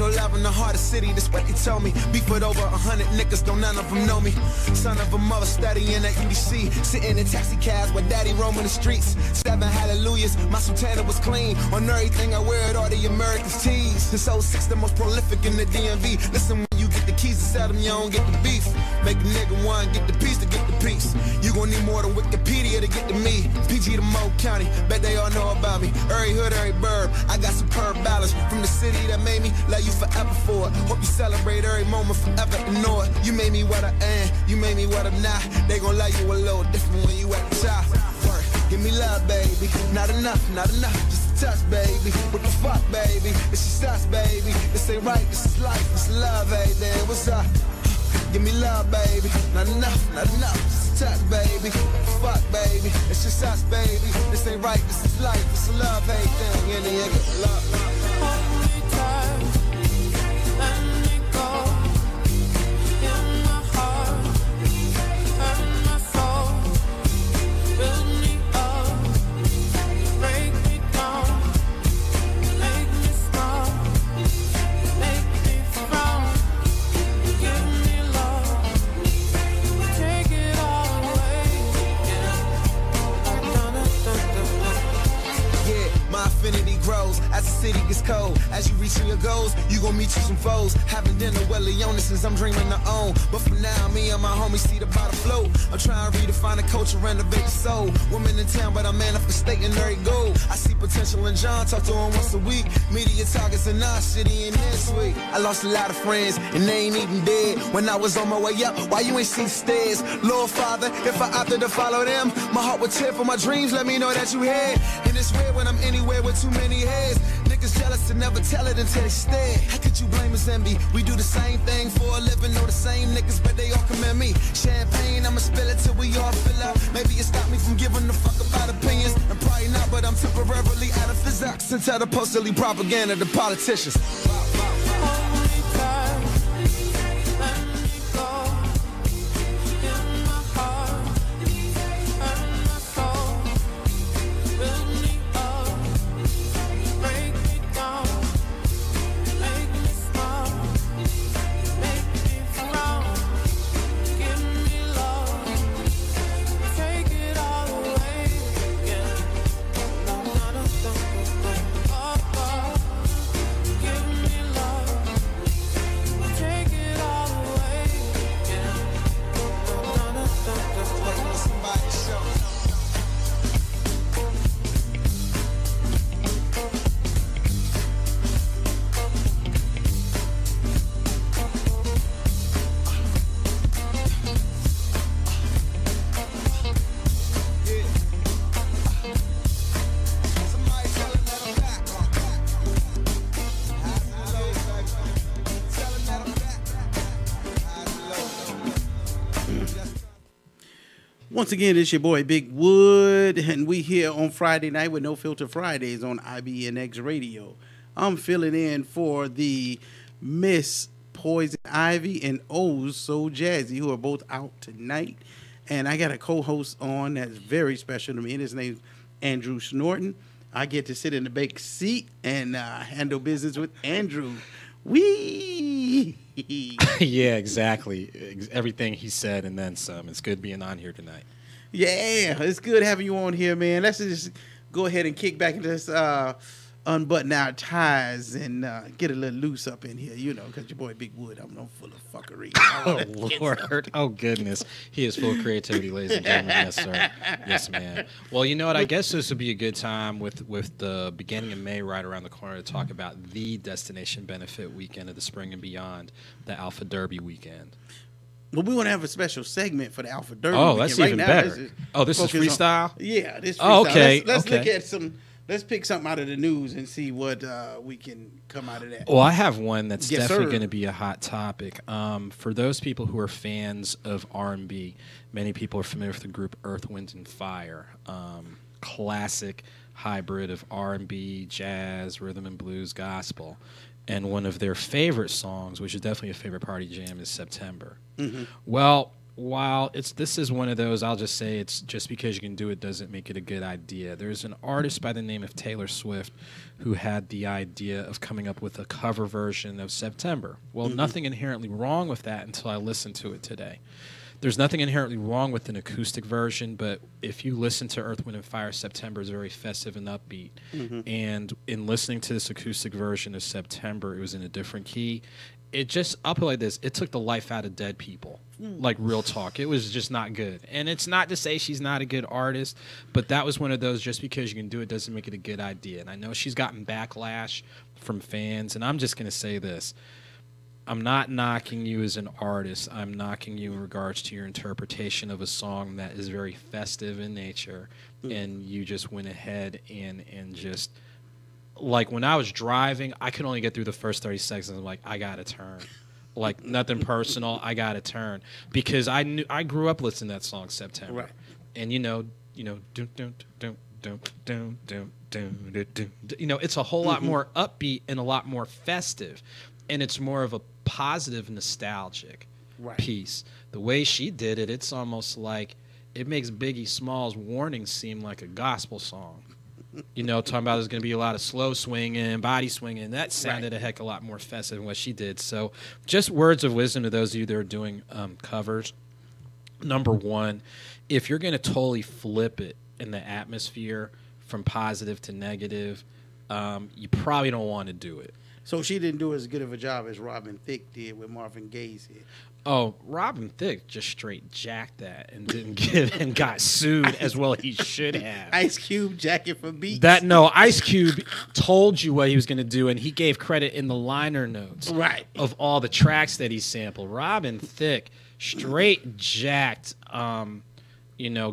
No love in the heart of the city, that's what they told me. Beef with over 100 niggas, don't none of them know me. Son of a mother studying at UDC, sitting in taxi cabs with daddy roaming the streets. 7 hallelujahs, my sultana was clean. On everything I wear it, all the Americans tease. This 06, the most prolific in the DMV. Listen, when you get the keys to sell them, you don't get the beef. Make a nigga one, get the piece to get the piece. You gon' need more than Wikipedia to get to me. PG to Mo County, bet they all know about me. Every hood, every burb, I got superb balance. From the city that made me love you forever for it. Hope you celebrate every moment forever and know it. You made me what I am, you made me what I'm not. They gon' love you a little different when you at the top. Work, give me love, baby. Not enough, just a touch, baby. What the fuck, baby? It's just us, baby. This ain't right, this is life, this is love, baby. What's up? Give me love, baby. Not enough, just a touch, baby. Fuck, baby. It's just us, baby. This ain't right, this is life, this is love, everything. And the nigga, love. Hold me tight. Let me go. In my heart, hurt my soul. Build me up, break me down, make me smile, make me frown. Give me love, take it all away. Yeah, my affinity grows. flows. As the city gets cold, as you reach your goals, you gon' meet you some foes. Having dinner with Leona since I'm dreaming to own. But for now, me and my homies see the bottom float. I'm trying to redefine the culture, renovate the soul. Women in town, but I'm manifesting every goal. I see potential in John, talk to him once a week. Media targets in our city and his week. I lost a lot of friends, and they ain't even dead. When I was on my way up, why you ain't see the stairs? Lord Father, if I opted to follow them, my heart would tear for my dreams, let me know that you here. And it's weird when I'm anywhere with too many heads. Niggas jealous and never tell it until they stare. How could you blame us, envy? We do the same thing for a living, know the same niggas, but they all commend me. Champagne, I'ma spill it till we all fill up. Maybe it stopped me from giving a fuck about opinions. And probably not, but I'm temporarily out of physics. And tell the postally propaganda to politicians. Once again, it's your boy Big Wood, and we here on Friday night with No Filter Fridays on IBNX Radio. I'm filling in for the Miss Poison Ivy and Oh So Jazzy, who are both out tonight. And I got a co-host on that's very special to me, and his name's Andrew Snorton. I get to sit in the back seat and handle business with Andrew. Wee! Yeah, exactly. Everything he said and then some. It's good being on here tonight. Yeah, it's good having you on here, man. Let's just go ahead and kick back into this, unbutton our ties and get a little loose up in here, you know, because your boy Big Wood, I'm no full of fuckery. Oh, Lord. Oh, goodness. He is full of creativity, ladies and gentlemen. Yes, sir. Yes, man. Well, you know what? I guess this would be a good time with the beginning of May right around the corner to talk about the destination benefit weekend of the spring and beyond, the Alpha Derby weekend. Well, we want to have a special segment for the Alpha Derby. Oh, that's right even now, better. Oh, this is freestyle? Yeah, this freestyle. Oh, okay. Let's okay. look at some. Let's pick something out of the news and see what we can come out of that. Well, I have one that's Yes, definitely sir. going to be a hot topic. For those people who are fans of R&B, many people are familiar with the group Earth, Wind, and Fire. Classic hybrid of R&B, jazz, rhythm and blues, gospel. And one of their favorite songs, which is definitely a favorite party jam, is September. Mm-hmm. Well, while this is one of those, I'll just say it's just because you can do it doesn't make it a good idea. There's an artist by the name of Taylor Swift who had the idea of coming up with a cover version of September. Well, nothing inherently wrong with that until I listened to it today. There's nothing inherently wrong with an acoustic version, but if you listen to Earth, Wind, and Fire, September is very festive and upbeat. And in listening to this acoustic version of September, it was in a different key. It just, I'll put it like this, it took the life out of Dead People. Like, real talk. It was just not good. And it's not to say she's not a good artist, but that was one of those, just because you can do it doesn't make it a good idea. And I know she's gotten backlash from fans, and I'm just going to say this. I'm not knocking you as an artist. I'm knocking you in regards to your interpretation of a song that is very festive in nature, and you just went ahead and just, like, when I was driving, I could only get through the first 30 seconds. I'm like, I gotta turn. Like, nothing personal. I gotta turn, because I grew up listening to that song September, Right. and you know, it's a whole lot more upbeat and a lot more festive, and it's more of a positive, nostalgic piece. The way she did it, it's almost like it makes Biggie Smalls' Warning seem like a gospel song. You know, talking about there's going to be a lot of slow swinging, body swinging. That sounded a heck of a lot more festive than what she did. So just words of wisdom to those of you that are doing covers. Number one, if you're going to totally flip it in the atmosphere from positive to negative, you probably don't want to do it. So she didn't do as good of a job as Robin Thicke did with Marvin Gaye's hit. Oh, Robin Thicke just straight jacked that and didn't give and got sued as well he should have. Ice Cube jacket for beats. Ice Cube told you what he was going to do, and he gave credit in the liner notes of all the tracks that he sampled. Robin Thicke straight jacked.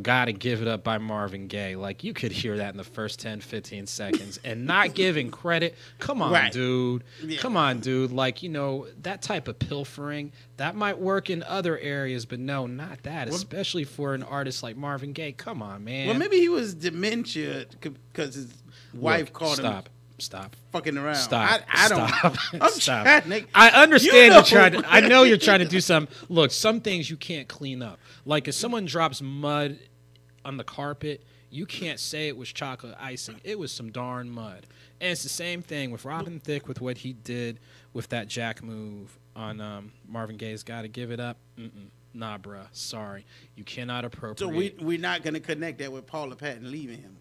Gotta Give It Up by Marvin Gaye. Like, you could hear that in the first 10, 15 seconds and not giving credit. Come on, dude. Yeah. Come on, dude. Like, that type of pilfering, that might work in other areas, but no, not that, especially for an artist like Marvin Gaye. Come on, man. Well, maybe he was dementia because his wife called him. Stop. Fucking around. Stop. I don't. I'm Stop. trying to, I understand you're trying to. I know you're trying to do something. Look, some things you can't clean up. Like if someone drops mud on the carpet, you can't say it was chocolate icing. It was some darn mud. And it's the same thing with Robin Thicke with what he did with that jack move on Marvin Gaye's Gotta Give It Up. Nah, bruh. Sorry. You cannot appropriate. So we're not going to connect that with Paula Patton leaving him.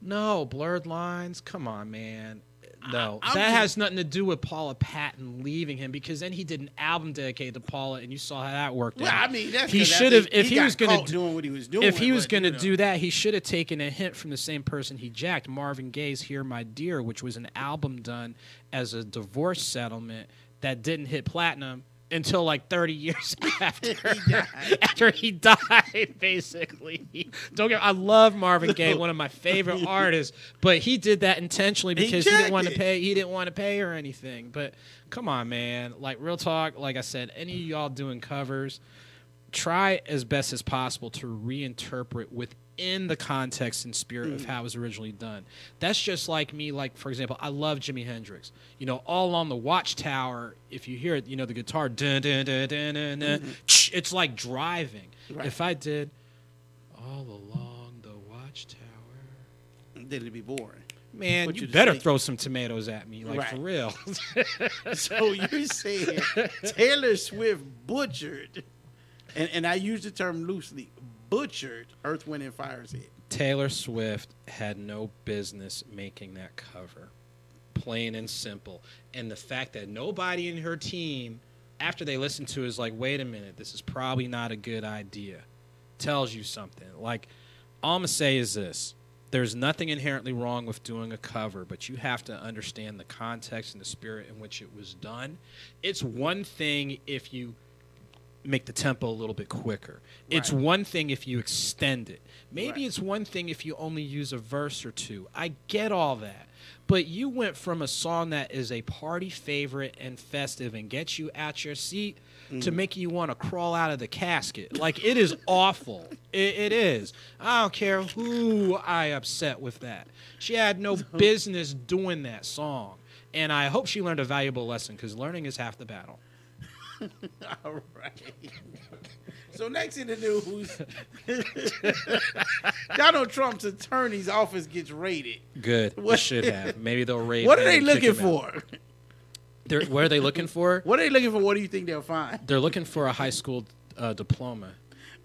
No, Blurred Lines. Come on, man. No, that has nothing to do with Paula Patton leaving him because then he did an album dedicated to Paula, and you saw how that worked out. I mean, that's he should have. If he was going to doing what he was doing, if he was going to do that, he should have taken a hint from the same person he jacked, Marvin Gaye's "Hear My Dear," which was an album done as a divorce settlement that didn't hit platinum until like 30 years after he died, basically. I love Marvin Gaye, one of my favorite artists, but he did that intentionally because he didn't want to pay. He didn't want to pay or anything. But come on, man. Like real talk. Like I said, any of y'all doing covers, try as best as possible to reinterpret within the context and spirit of how it was originally done. That's just like me. Like for example, I love Jimi Hendrix. All on the Watchtower, if you hear it, the guitar, dun, dun, dun, dun, dun, dun, it's like driving. Right. If I did all along the Watchtower, then it'd be boring. Man, you better throw some tomatoes at me, like for real. So you're saying Taylor Swift butchered, and I use the term loosely, butchered Earth, Wind, and Fire's hit. Taylor Swift had no business making that cover. Plain and simple. And the fact that nobody in her team, after they listened to it, is like, wait a minute, this is probably not a good idea, tells you something. Like, all I'm going to say is this. There's nothing inherently wrong with doing a cover, but you have to understand the context and the spirit in which it was done. It's one thing if you make the tempo a little bit quicker. Right. It's one thing if you extend it. Maybe it's one thing if you only use a verse or two. I get all that. But you went from a song that is a party favorite and festive and gets you out your seat to making you want to crawl out of the casket. Like, it is awful. It is. I don't care who I upset with that. She had no business doing that song. And I hope she learned a valuable lesson because learning is half the battle. All right. So next in the news, Donald Trump's attorney's office gets raided. Good. What should have? Maybe they'll raid. What are they looking for? What are they looking for? What are they looking for? What do you think they'll find? They're looking for a high school diploma,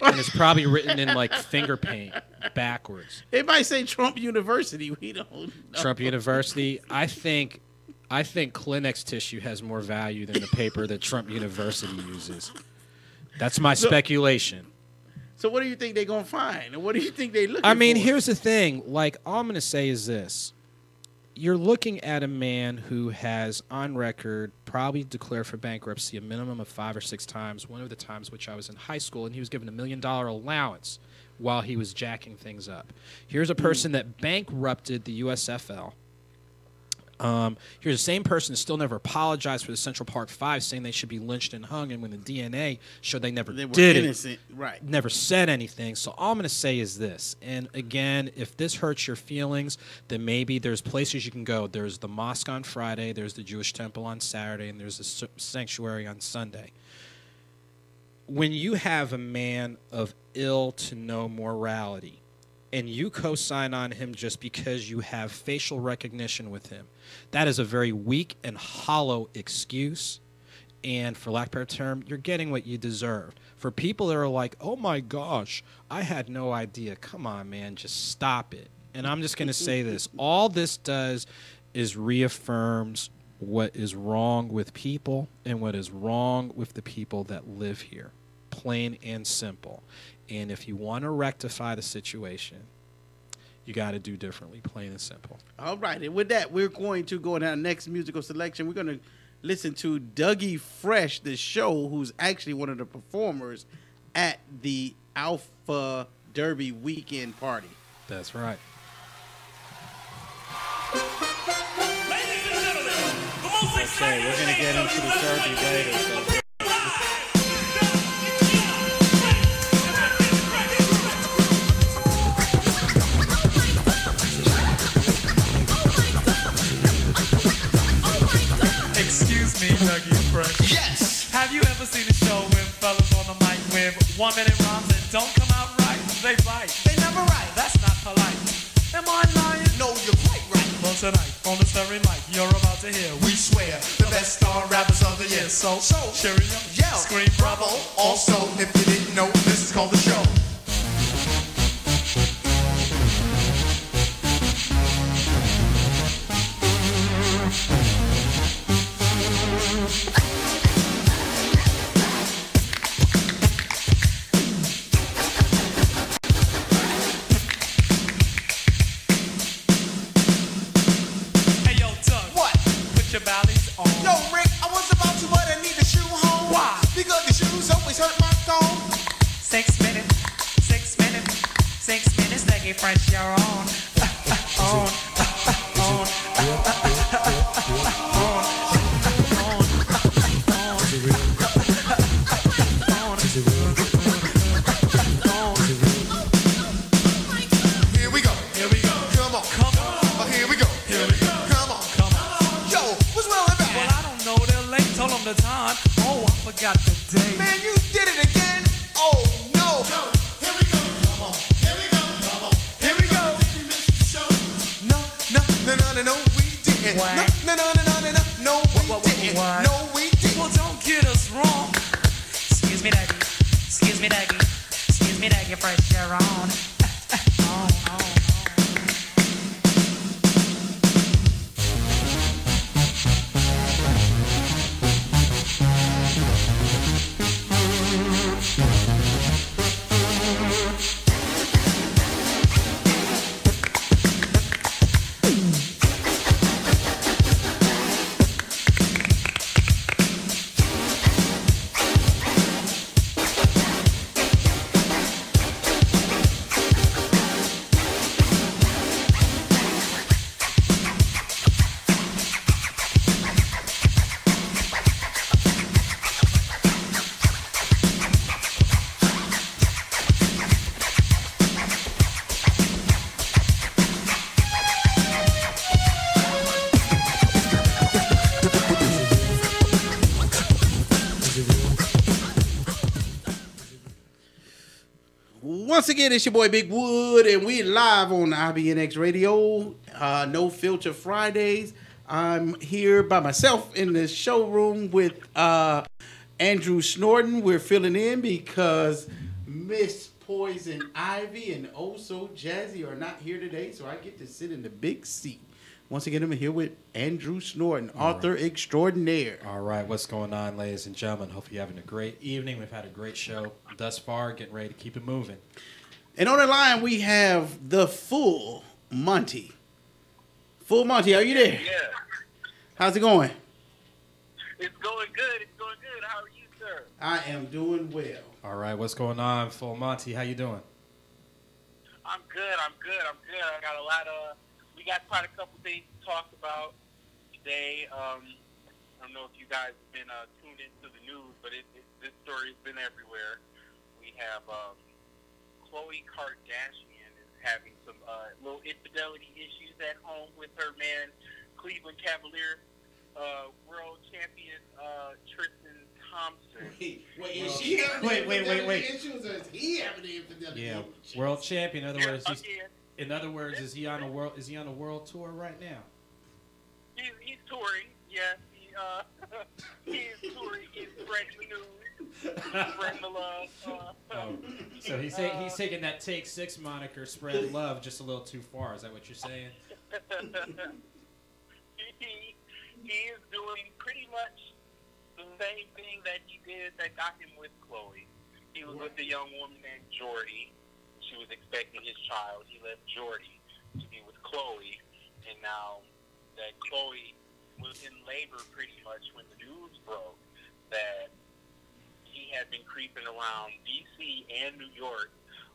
and it's probably written in like finger paint backwards. It might say Trump University. We don't know. Trump University. I think Kleenex tissue has more value than the paper that Trump University uses. That's my speculation. So what do you think they're going to find? And what do you think they're looking for? I mean, here's the thing. Like, all I'm going to say is this. You're looking at a man who has, on record, probably declared for bankruptcy a minimum of 5 or 6 times, one of the times which I was in high school, and he was given $1 million allowance while he was jacking things up. Here's a person that bankrupted the USFL. Here's the same person who still never apologized for the Central Park 5, saying they should be lynched and hung, and when the DNA showed they never did innocent. Right. Never said anything. So all I'm going to say is this, and again, if this hurts your feelings, then maybe there's places you can go. There's the mosque on Friday, there's the Jewish temple on Saturday, and there's the sanctuary on Sunday. When you have a man of ill to no morality, and you co-sign on him just because you have facial recognition with him, that is a very weak and hollow excuse. And for lack of a better term, you're getting what you deserve. For people that are like, oh my gosh, I had no idea. Come on, man, just stop it. And I'm just going to say this. All this does is reaffirms what is wrong with people and what is wrong with the people that live here. Plain and simple. And if you want to rectify the situation, you got to do differently, plain and simple. All right. And with that, we're going to go on our next musical selection. We're going to listen to Dougie Fresh, the show, who's actually one of the performers at the Alpha Derby weekend party. That's right. Okay, we're going to get into the Derby later. So excuse me, Dougie Fresh. Yes! Have you ever seen a show with fellas on the mic with 1 minute rhymes that don't come out right? They bite. They never right. That's not polite. Am I lying? No, you're quite right. Well, tonight, on the Stirring Mic, you're about to hear. We swear, the best star rappers of the year. So, cheerio, yell, scream bravo. Also, if you didn't know, this is called the show. Hey, yo, Doug. What? Put your ballies on. Yo, Rick, I was about to, but I need a shoe home. Why? Because the shoes always hurt my thumb. 6 minutes, 6 minutes, 6 minutes, Dougie Fresh, you're on. Here we go. Here we go. Come on. Come on. Oh, here we go. Here we go. Come on. Come on. Yo, what's well and Well, bad? I don't know, they're late, told them the time. Oh, I forgot the day. Man, you did it again. Oh, no. Here we go. Come on. Here we go. Come on. Here we go. No, we didn't. What? No, we didn't. What? No, we didn't. Well, don't get us wrong. Excuse me, Dougie. Excuse me, Dougie. Excuse me, Dougie Fresh, you're on. On. once again, it's your boy Big Wood, and we live on IBNX Radio, No Filter Fridays. I'm here by myself in the showroom with Andrew Snorton. We're filling in because Miss Poison Ivy and Oh So Jazzy are not here today, so I get to sit in the big seat. Once again, I'm here with Andrew Snorton, author extraordinaire. All right, what's going on, ladies and gentlemen? Hope you're having a great evening. We've had a great show thus far. Getting ready to keep it moving. And on the line, we have the Full Monty. Full Monty, are you there? Yeah. How's it going? It's going good. It's going good. How are you, sir? I am doing well. All right, what's going on, Full Monty? How you doing? I'm good. I got a lot of... We got quite a couple things to talk about today. I don't know if you guys have been tuned into the news, but this story has been everywhere. We have Khloe Kardashian is having some little infidelity issues at home with her man, Cleveland Cavalier world champion Tristan Thompson. Wait, is she having Wait. issues, or is he having the infidelity Yeah, issues? world champion. In other words, Again. is he on a world tour right now? He's touring. Yes, he he's touring, he's spreading the news, spreading the love. So he's taking that Take 6 moniker, spread love, just a little too far. Is that what you're saying? He is doing pretty much the same thing that he did that got him with Chloe. He was with a young woman named Jordy. She was expecting his child. He left Jordy to be with Chloe, and now that Chloe was in labor pretty much when the news broke that he had been creeping around D.C. and New York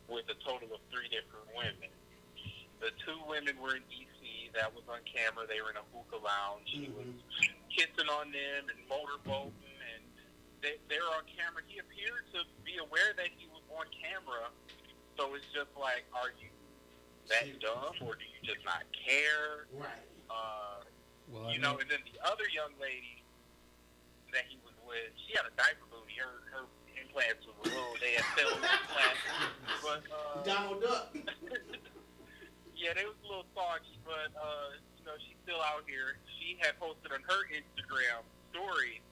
with a total of 3 different women. The 2 women were in D.C. That was on camera. They were in a hookah lounge. He was kissing on them and motorboating, and they're on camera. He appeared to be aware that he was on camera. So it's just like, are you that dumb, or do you just not care? Right. And then the other young lady that he was with, she had a diaper booty. Her implants was a little, they had failed implants. But, Donald Duck. Yeah, they was a little soggy, but, she's still out here. She had posted on her Instagram story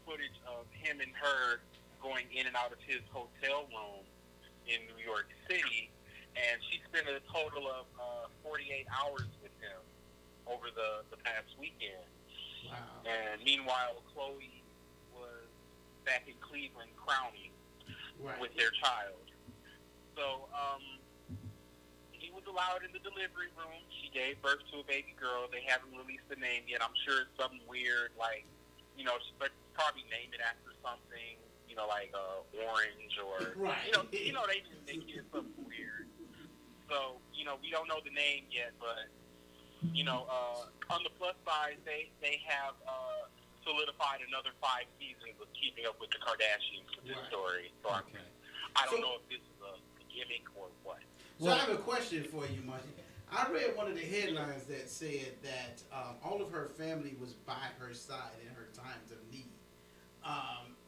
footage of him and her going in and out of his hotel room in New York City, and she spent a total of 48 hours with him over the past weekend. Wow. And meanwhile, Chloe was back in Cleveland crowning with their child. So he was allowed in the delivery room. She gave birth to a baby girl. They haven't released the name yet. I'm sure it's something weird, like, but probably name it after something, like Orange or, they just think it's something weird. So, we don't know the name yet, but, on the plus side, they have solidified another 5 seasons of Keeping Up with the Kardashians for this story. So I don't know if this is a gimmick or what. So I have a question for you, Monty. I read one of the headlines that said that all of her family was by her side in her times of need.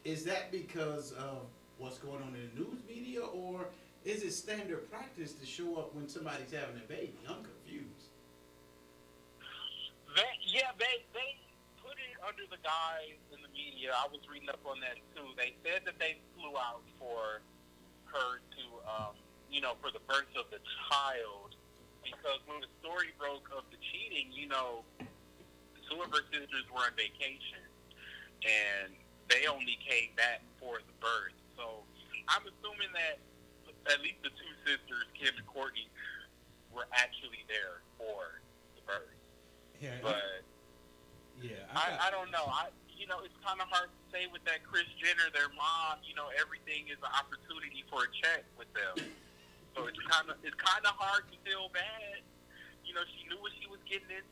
Is that because of what's going on in the news media, or is it standard practice to show up when somebody's having a baby? I'm confused. They put it under the guise in the media. I was reading up on that too. They said that they flew out for her to, for the birth of the child, because when the story broke of the cheating, 2 of her sisters were on vacation, and they only came back for the birth. So I'm assuming that at least the 2 sisters, Kim and Courtney, were actually there for the birth. Yeah, but I don't know. It's kind of hard to say with that Kris Jenner, their mom. Everything is an opportunity for a check with them. So it's kind of hard to feel bad. She knew what she was getting into.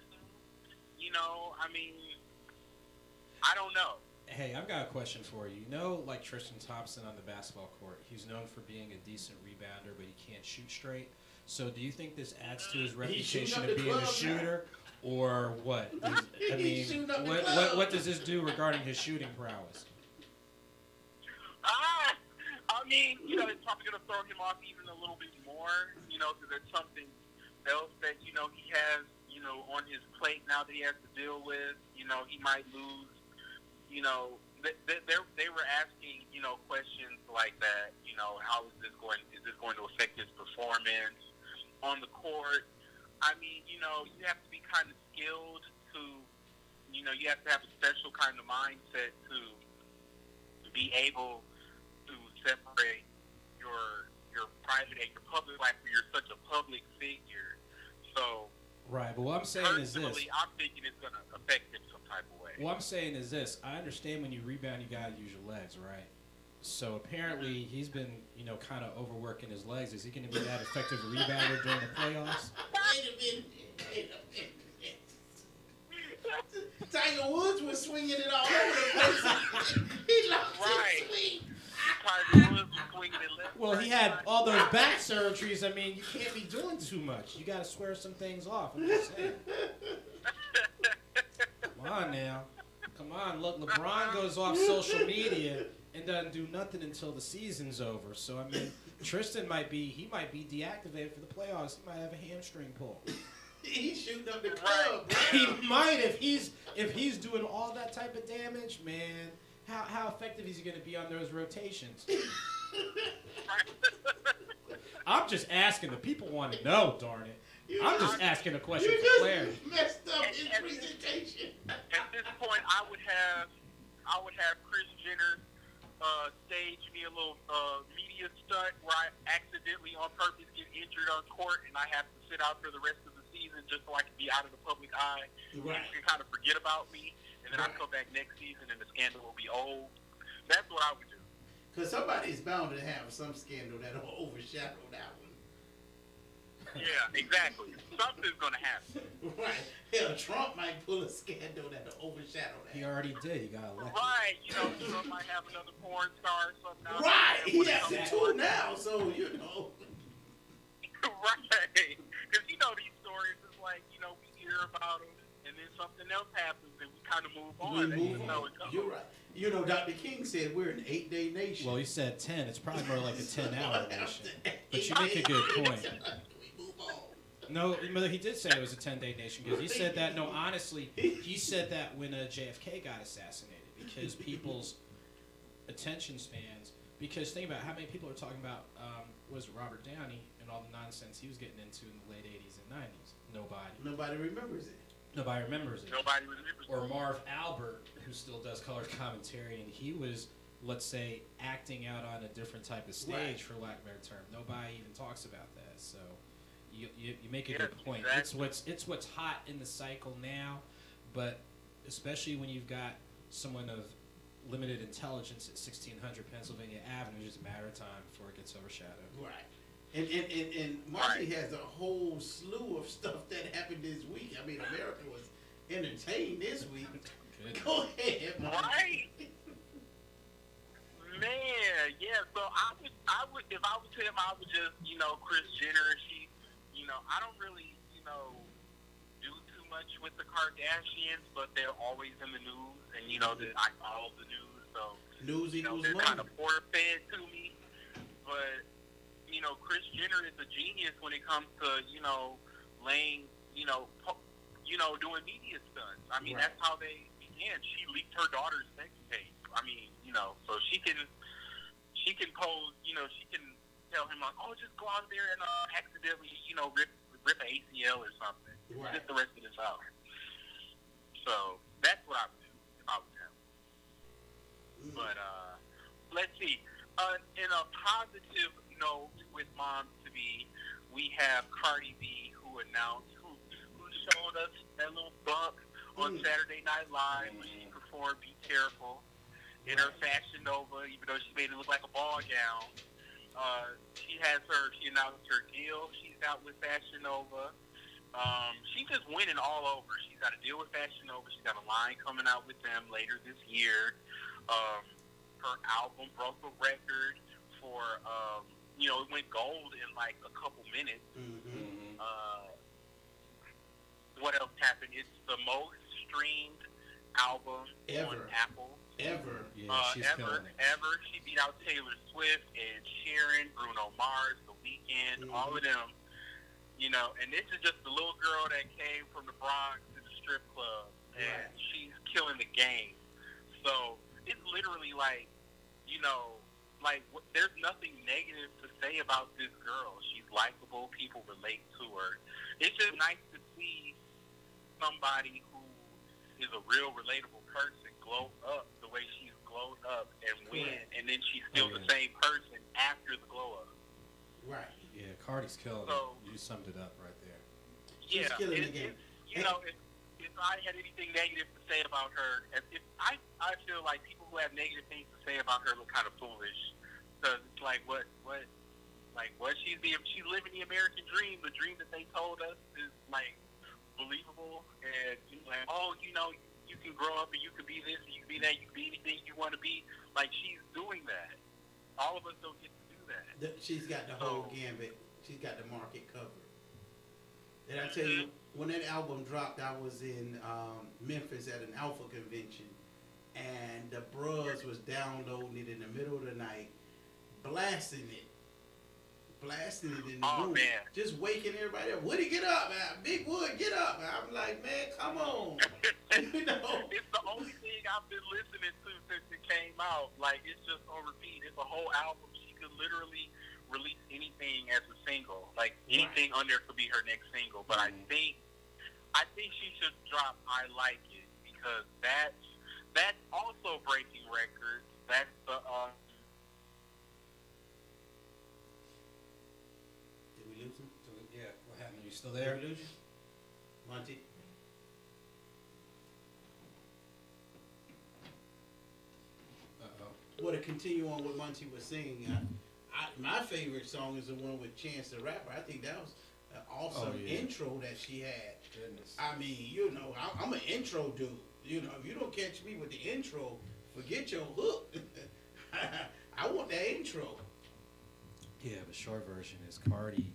I don't know. Hey, I've got a question for you. Like Tristan Thompson on the basketball court, he's known for being a decent rebounder, but he can't shoot straight. So do you think this adds to his reputation of being a shooter, or what? What does this do regarding his shooting prowess? It's probably going to throw him off even a little bit more, because there's something else that, he has, on his plate now that he has to deal with. He might lose. They were asking, questions like that. How is this going to affect his performance on the court? You have to be kind of skilled to, you have to have a special kind of mindset to be able to separate your private and your public life, where you're such a public figure. So, right, but what I'm saying is this. Personally, I'm thinking it's going to affect him some type of way. What I'm saying is this. I understand when you rebound, you got to use your legs, right? So apparently he's been, kind of overworking his legs. Is he going to be that effective rebounder during the playoffs? Wait a minute. Tiger Woods was swinging it all over the place. He lost his swing. Tiger Woods was swinging it left. Well, he had all those back surgeries. You can't be doing too much. You got to swear some things off. I'm just saying. Come on now. Come on. Look, LeBron goes off social media and doesn't do nothing until the season's over. So, Tristan might be deactivated for the playoffs. He might have a hamstring pull. He's shooting up the club. He might if he's doing all that type of damage, man. How effective is he going to be on those rotations? I'm just asking. The people want to know, darn it. I'm just asking a question for clarity. Messed up his presentation. At this point, I would have Kris Jenner stage me a little media stunt where I accidentally on purpose get injured on court and I have to sit out for the rest of the season just so I can be out of the public eye. Right. You can kind of forget about me, and then I come back next season and the scandal will be old. That's what I would do. Because somebody's bound to have some scandal that'll overshadow that one. Yeah, exactly. Something's going to happen. Right. Hell, Trump might pull a scandal that'll overshadow that. He already did. He got elected. Right. You know, Trump might have another porn star or something. Right. He has two now, so, you know. Right. Because, you know, these stories is like, you know, we hear about them, and then something else happens, and we kind of move on. You're right. You know, Dr. King said we're an 8-day nation. Well, he said 10. It's probably more like a 10-hour nation. But you make a good point. No, he did say it was a 10-day nation because he said that. No, honestly, he said that when JFK got assassinated because people's attention spans. Because think about how many people are talking about was Robert Downey and all the nonsense he was getting into in the late 80s and 90s. Nobody remembers it. Nobody remembers it. Nobody remembers it. Or Marv Albert, who still does color commentary, and he was, let's say, acting out on a different type of stage, for lack of a better term. Nobody even talks about that. So you make a good point. Exactly. It's what's hot in the cycle now, but especially when you've got someone of limited intelligence at 1600 Pennsylvania Avenue, it's just a matter of time before it gets overshadowed. Right. And Marcy has a whole slew of stuff that happened this week. I mean, America was entertained this week. Go ahead, Marcy. Right. Man, yeah. So I would, if I was him, I would just, you know, Kris Jenner. She, you know, I don't really, you know, do too much with the Kardashians, but they're always in the news, and you know that I follow the news, so news you know, they're kind of force-fed to me. But you know, Kris Jenner is a genius when it comes to, you know, laying, you know, doing media stunts. I mean, that's how they began. She leaked her daughter's sex tape. I mean, you know, so she can pose, you know, she can tell him like, oh, just go out there and accidentally, you know, rip an ACL or something. Right. Get the rest of this out. So that's what I would do if I was him. But let's see. In a positive note with Moms to Be, we have Cardi B who announced, who showed us that little bump on Saturday Night Live when she performed Be Careful in her Fashion Nova, even though she made it look like a ball gown. She announced her deal she's got with Fashion Nova. She's just winning all over. She's got a deal with Fashion Nova. She's got a line coming out with them later this year. Her album broke a record for, you know, it went gold in like a couple minutes. What else happened? It's the most streamed album on Apple. Ever. Yeah, she's killing it. Ever. She beat out Taylor Swift and Sharon, Bruno Mars, The Weeknd, all of them. You know, and this is just the little girl that came from the Bronx to the strip club, and she's killing the game. So it's literally like, you know, like there's nothing negative to say about this girl. She's likable. People relate to her. It's just nice to see somebody who is a real relatable person glow up the way she's glowed up and win, and then she's still the same person after the glow up. Right. Yeah, Cardi's killing it. You summed it up right there. She's killing the game. You know, if I had anything negative to say about her, I feel like people who have negative things to say about her look kind of foolish. Because it's like, she's living the American dream. The dream that they told us is like believable, and like, oh, you know, you can grow up and you can be this, and you can be that, you can be anything you want to be. Like, she's doing that. All of us don't get to do that. She's got the whole gambit. She's got the market covered. And I tell you, when that album dropped, I was in Memphis at an Alpha convention, and the bros was downloading it in the middle of the night, blasting it. blasting it in the Oh, room. man. Just waking everybody up. Woody, get up, man. Big Wood, get up. I'm like, man, come on. You know? It's the only thing I've been listening to since it came out. Like, it's just on repeat. It's a whole album. She could literally release anything as a single. Like, anything on there could be her next single. But I think she should drop I Like It, because that's also breaking records. That's the Did we lose him? Yeah, what happened? Are you still there? Did we lose you? Monty? Well, to continue on what Monty was saying, my favorite song is the one with Chance the Rapper. I think that was an awesome intro that she had. Goodness. I mean, you know, I'm an intro dude. You know, if you don't catch me with the intro, forget your hook. I want that intro. Yeah, the short version is Cardi.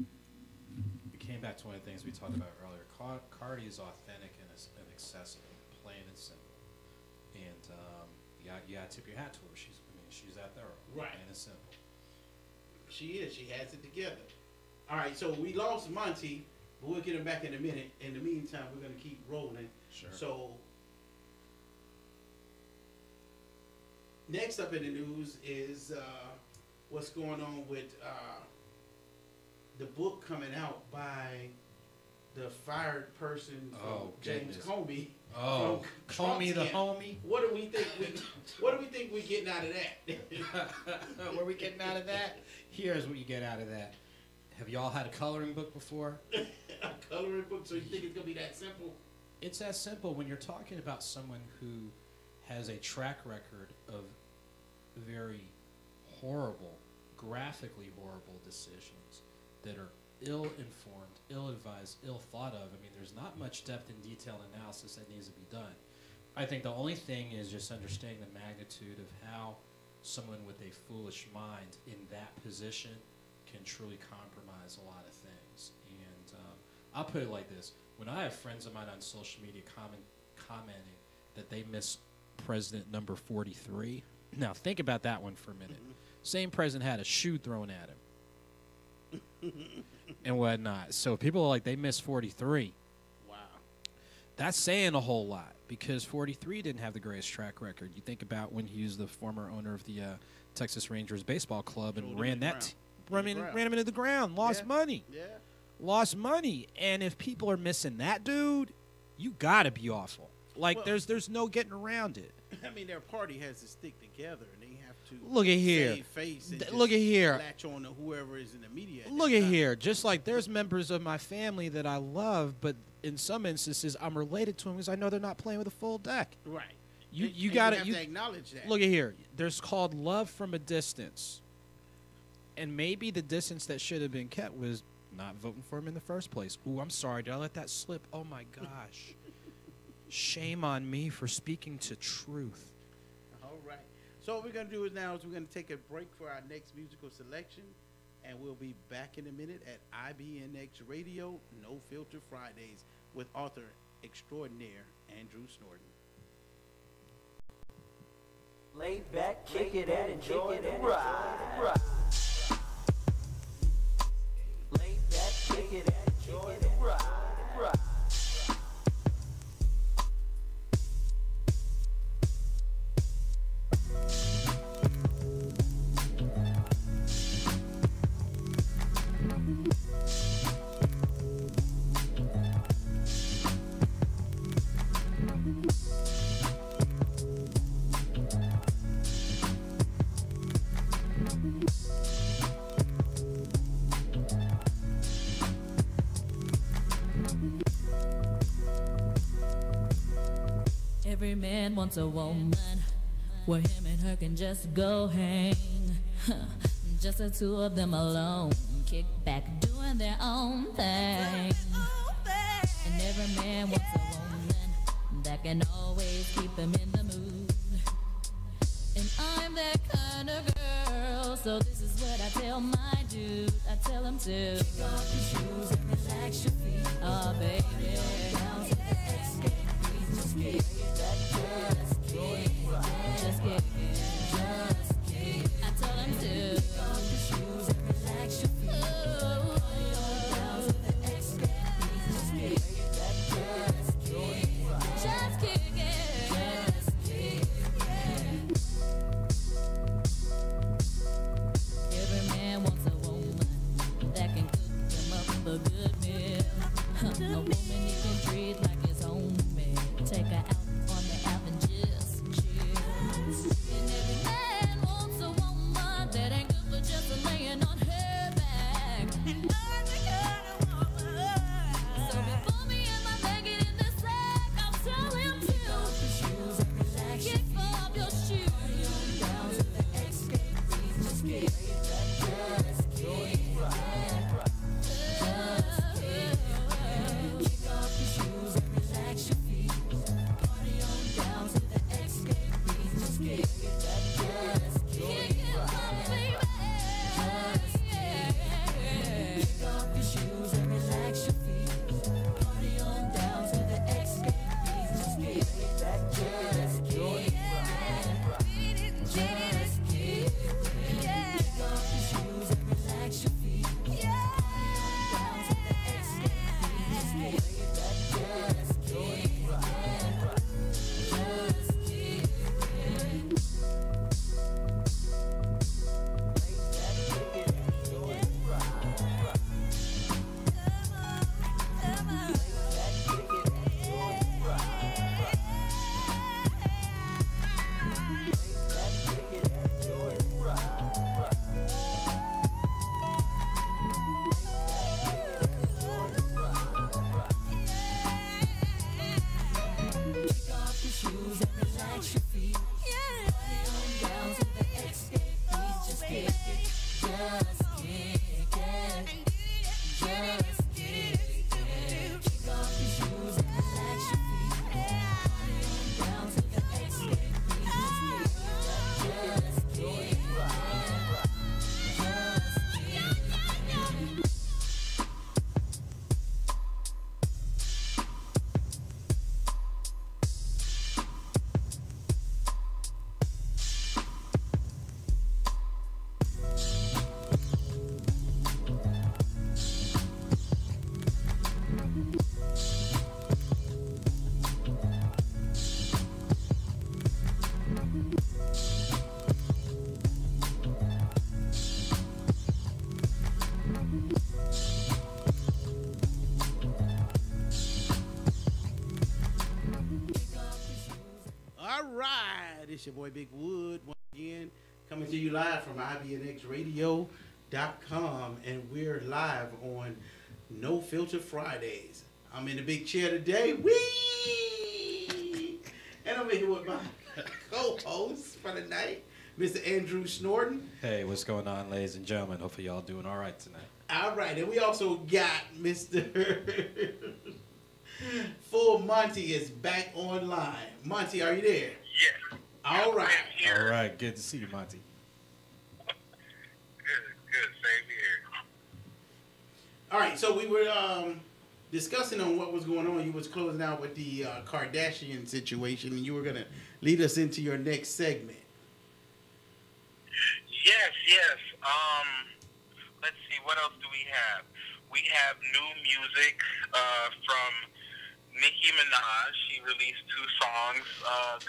We came back to one of the things we talked about earlier. Cardi is authentic and accessible, plain and simple. And you got to tip your hat to her. She's out there, Right. plain and simple. She is. She has it together. All right, so we lost Monty, but we'll get him back in a minute. In the meantime, we're going to keep rolling. Sure. So, next up in the news is what's going on with the book coming out by the fired person from James Comey. Oh, Comey the homie. What do we think we're getting out of that? What are we getting out of that? Here's what you get out of that. Have y'all had a coloring book before? A coloring book? So you think it's gonna be that simple? It's that simple when you're talking about someone who has a track record of very horrible, graphically horrible decisions that are ill-informed, ill-advised, ill-thought of. I mean, there's not much depth and detail analysis that needs to be done. I think the only thing is just understanding the magnitude of how someone with a foolish mind in that position can truly compromise a lot of things. And I'll put it like this. When I have friends of mine on social media commenting that they miss president number 43, now think about that one for a minute. Same president had a shoe thrown at him. And whatnot. So people are like, they miss 43. Wow. That's saying a whole lot, because 43 didn't have the greatest track record. You think about when he was the former owner of the Texas Rangers baseball club and ran him into the ground, lost money. Yeah. Lost money. And if people are missing that dude, you got to be awful. Like, well, there's no getting around it. I mean, their party has to stick together, and they have to look at here. save face and Look at here. latch on to whoever is in the media. Look at here. Just like there's members of my family that I love, but in some instances I'm related to them because I know they're not playing with a full deck. Right. You got to to acknowledge that. Look at here. There's called love from a distance, and maybe the distance that should have been kept was not voting for him in the first place. Ooh, I'm sorry. Did I let that slip? Oh my gosh. Shame on me for speaking to truth. All right. So what we're going to do is now is we're going to take a break for our next musical selection, and we'll be back in a minute at IBNX Radio, No Filter Fridays, with author extraordinaire Andrew Snorton. Lay back, kick it, and enjoy the ride. Lay back, kick it, and enjoy the ride. Every man wants a woman where him and her can just go hang. Just the two of them alone, kick back doing their own thing. And every man wants a woman that can always keep him in the mood. And I'm that kind of girl, so this is what I tell my dude. I tell him to kick off your shoes and relax your feet. Oh baby, down to the escape. Just kick that, just kick, just kick, just kick. I tell him to kick off your shoes and relax your feet. A woman he can treat like his own man. Take her out on the avenue just chill. And every man wants a woman that ain't good for just laying on her back. And I'm the kind of woman. So before me and my blanket in the sack, I'll tell him to kick off your shoes and relax. Kick off your shoes. Down to the escape. Just kick that just kick. Kick off your shoes and relax your feet. Party on down to the escape beat. Just kick that just kick. Kick off your shoes and relax your feet. Party on down to the escape beat. Just kick that just kick. Just kick. Kick off your shoes and relax your feet. Party on down to the escape beat. Just kick that just kick. Just kick. Kick off your shoes and relax your feet. Party on down to the escape beat. Just kick it. Just kick it. Just kick it. Kick off your shoes and relax your feet. Party on down to the escape beat. Just kick it. Just kick it. All right, it's your boy Big Wood once again, coming to you live from IBNXradio.com, and we're live on No Filter Fridays. I'm in the big chair today, wee, and I'm here with my co-host for the night, Mr. Andrew Snorton. Hey, what's going on, ladies and gentlemen? Hopefully y'all doing all right tonight. All right, and we also got Mr. Full Monty is back online. Monty, are you there? Yes. All right. All right, good to see you, Monty. Good. Same here. All right, so we were discussing on what was going on. You was closing out with the Kardashian situation, and you were going to lead us into your next segment. Yes. Let's see, what else do we have? We have new music from Nicki Minaj. She released 2 songs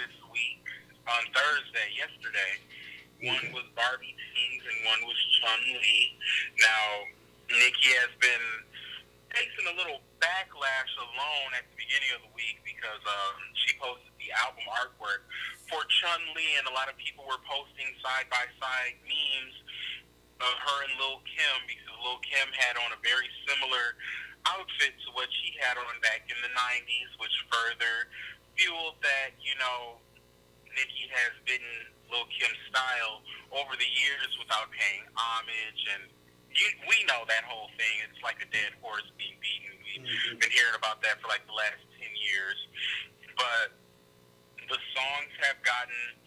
this week on Thursday, yesterday. One was Barbie Teens and one was Chun-Li. Now, Nicki has been facing a little backlash alone at the beginning of the week because she posted the album artwork for Chun-Li, and a lot of people were posting side-by-side memes of her and Lil Kim, because Lil Kim had on a very similar outfit to what she had on back in the 90s, which further fueled that, you know, Nicki has bitten Lil Kim's style over the years without paying homage, and we know that whole thing. It's like a dead horse being beaten. We've been hearing about that for like the last 10 years. But the songs have gotten,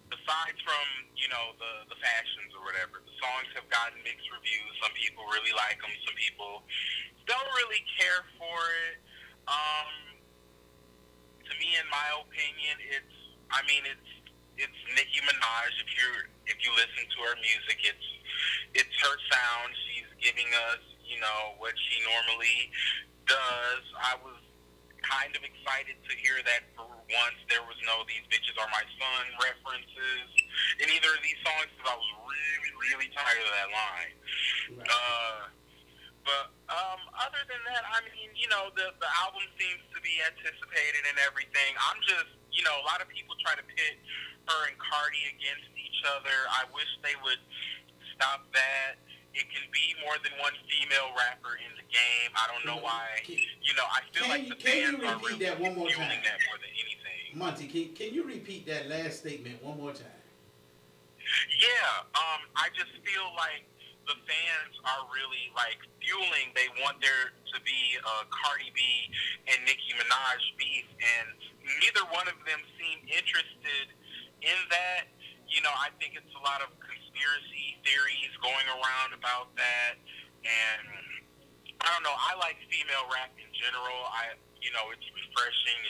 besides from, you know, the fashions or whatever, the songs have gotten mixed reviews. Some people really like them. Some people don't really care for it. To me, in my opinion, it's Nicki Minaj. If you listen to her music, it's her sound. She's giving us, you know, what she normally does. I was kind of excited to hear that for once there was no "These Bitches Are My Son" references in either of these songs, because I was really, really tired of that line. Right. But other than that, I mean, you know, the album seems to be anticipated and everything. I'm just, you know, a lot of people try to pit her and Cardi against each other. I wish they would stop that. It can be more than one female rapper in the game. I don't know why. You know, I feel like the fans are really fueling that more than anything. Monty, can you repeat that last statement one more time? Yeah, I just feel like the fans are really like fueling. They want there to be Cardi B and Nicki Minaj beef, and neither one of them seem interested in that. You know, I think it's a lot of conspiracy theories going around about that, and I don't know. I like female rap in general. You know, it's refreshing.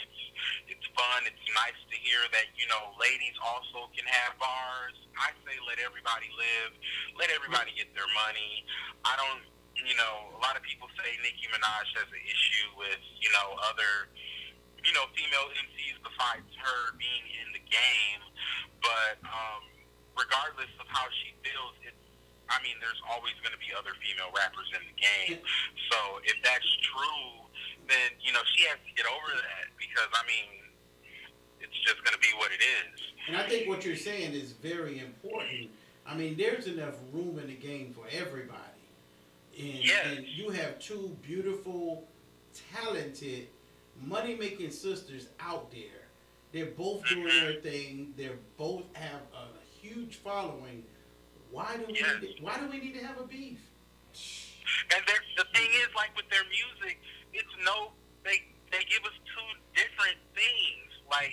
It's fun. It's nice to hear that, you know, ladies also can have bars. I say let everybody live. Let everybody get their money. I don't, you know, a lot of people say Nicki Minaj has an issue with, you know, other, you know, female MCs besides her being in the game. But regardless of how she feels, I mean, there's always going to be other female rappers in the game. So if that's true, then, you know, she has to get over that because, I mean, it's just going to be what it is. And I think what you're saying is very important. I mean, there's enough room in the game for everybody. And you have two beautiful, talented, money-making sisters out there. They're both doing their thing. They both have a huge following. Why do we need to have a beef? And the thing is, like with their music, it's they give us two different things. Like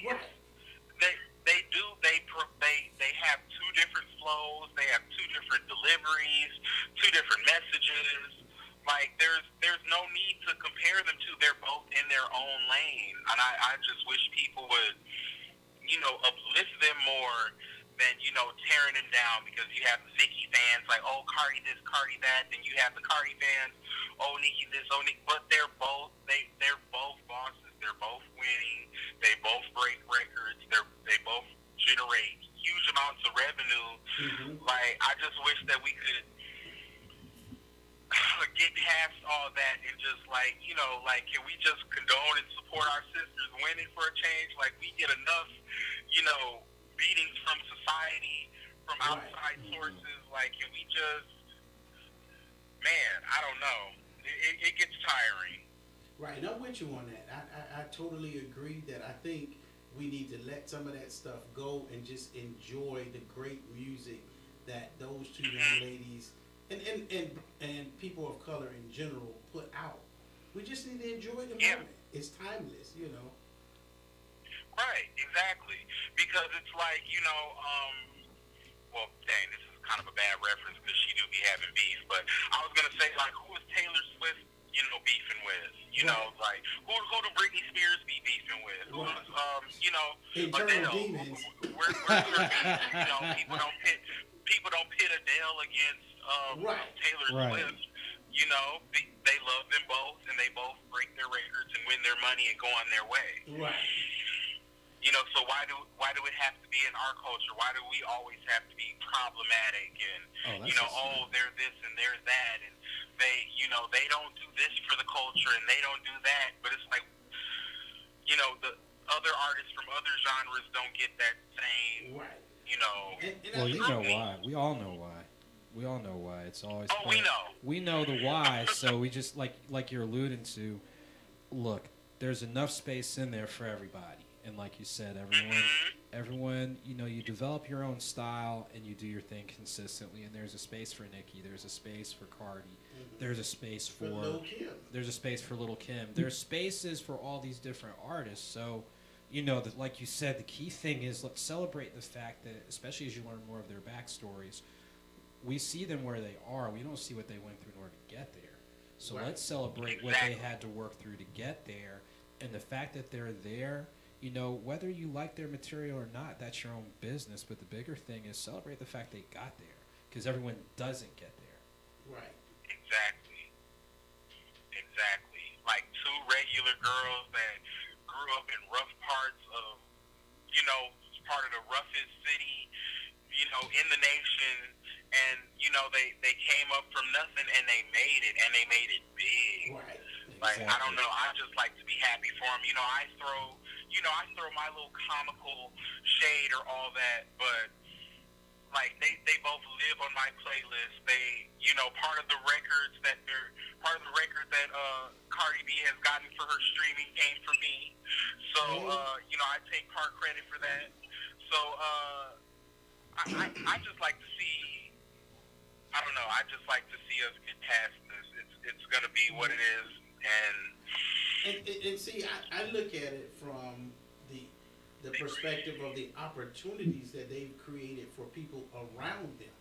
they have two different flows. They have two different deliveries, two different messages. Like there's no need to compare them to. They're both in their own lane, and I just wish people would, you know, uplift them more than, you know, tearing them down, because you have the Nicki fans like, oh, Cardi this, Cardi that, then you have the Cardi fans, oh, Nicki this, oh, Nicki, but they're both bosses, they're both winning, they both break records, they both generate huge amounts of revenue. Like, I just wish that we could get past all that and just, like, you know, like, can we just condone and support our sisters winning for a change? Like, we get enough, you know, beatings from society, from outside sources. Like, can we just, man, I don't know. It gets tiring. Right, and I'm with you on that. I totally agree that I think we need to let some of that stuff go and just enjoy the great music that those two young ladies and people of color in general put out. We just need to enjoy the moment. It's timeless, you know. Right, exactly. Because it's like, you know, well, dang, this is kind of a bad reference because she do be having beef, but I was going to say, like, who is Taylor Swift, you know, beefing with? You know, like, who do Britney Spears be beefing with? Who's, you know, Adele? Where's her beef? You know, people don't pit Adele against Taylor Swift. You know, they love them both, and they both break their records and win their money and go on their way. Right. You know, so why do it have to be in our culture? Why do we always have to be problematic and, you know, oh, they're this and they're that, and they, you know, they don't do this for the culture and they don't do that. But it's like, you know, the other artists from other genres don't get that same, you know. Well, you know why. We all know why. We all know why. It's always. Oh, we know. We know the why. So we just like you're alluding to. Look, there's enough space in there for everybody. And like you said, everyone, you know, you develop your own style and you do your thing consistently. And there's a space for Nicki. There's a space for Cardi. There's a space for Lil' Kim. There's a space for Lil' Kim. There's spaces for all these different artists. So, you know, like you said, the key thing is let's celebrate the fact that, especially as you learn more of their backstories, we see them where they are. We don't see what they went through in order to get there. So let's celebrate what they had to work through to get there. And the fact that they're there. You know, whether you like their material or not, that's your own business. But the bigger thing is celebrate the fact they got there, because everyone doesn't get there. Right. Exactly. Like two regular girls that grew up in rough parts of, you know, part of the roughest city, you know, in the nation, and, you know, they came up from nothing and they made it Like, I don't know. I just like to be happy for them. You know, I throw my little comical shade or all that, but like they both live on my playlist. They, you know, part of the records that Cardi B has gotten for her streaming came from me. So you know, I take part credit for that. So I just like to see. I don't know. I just like to see us get past this. It's gonna be what it is, and see, I look at it from the perspective of the opportunities that they've created for people around them,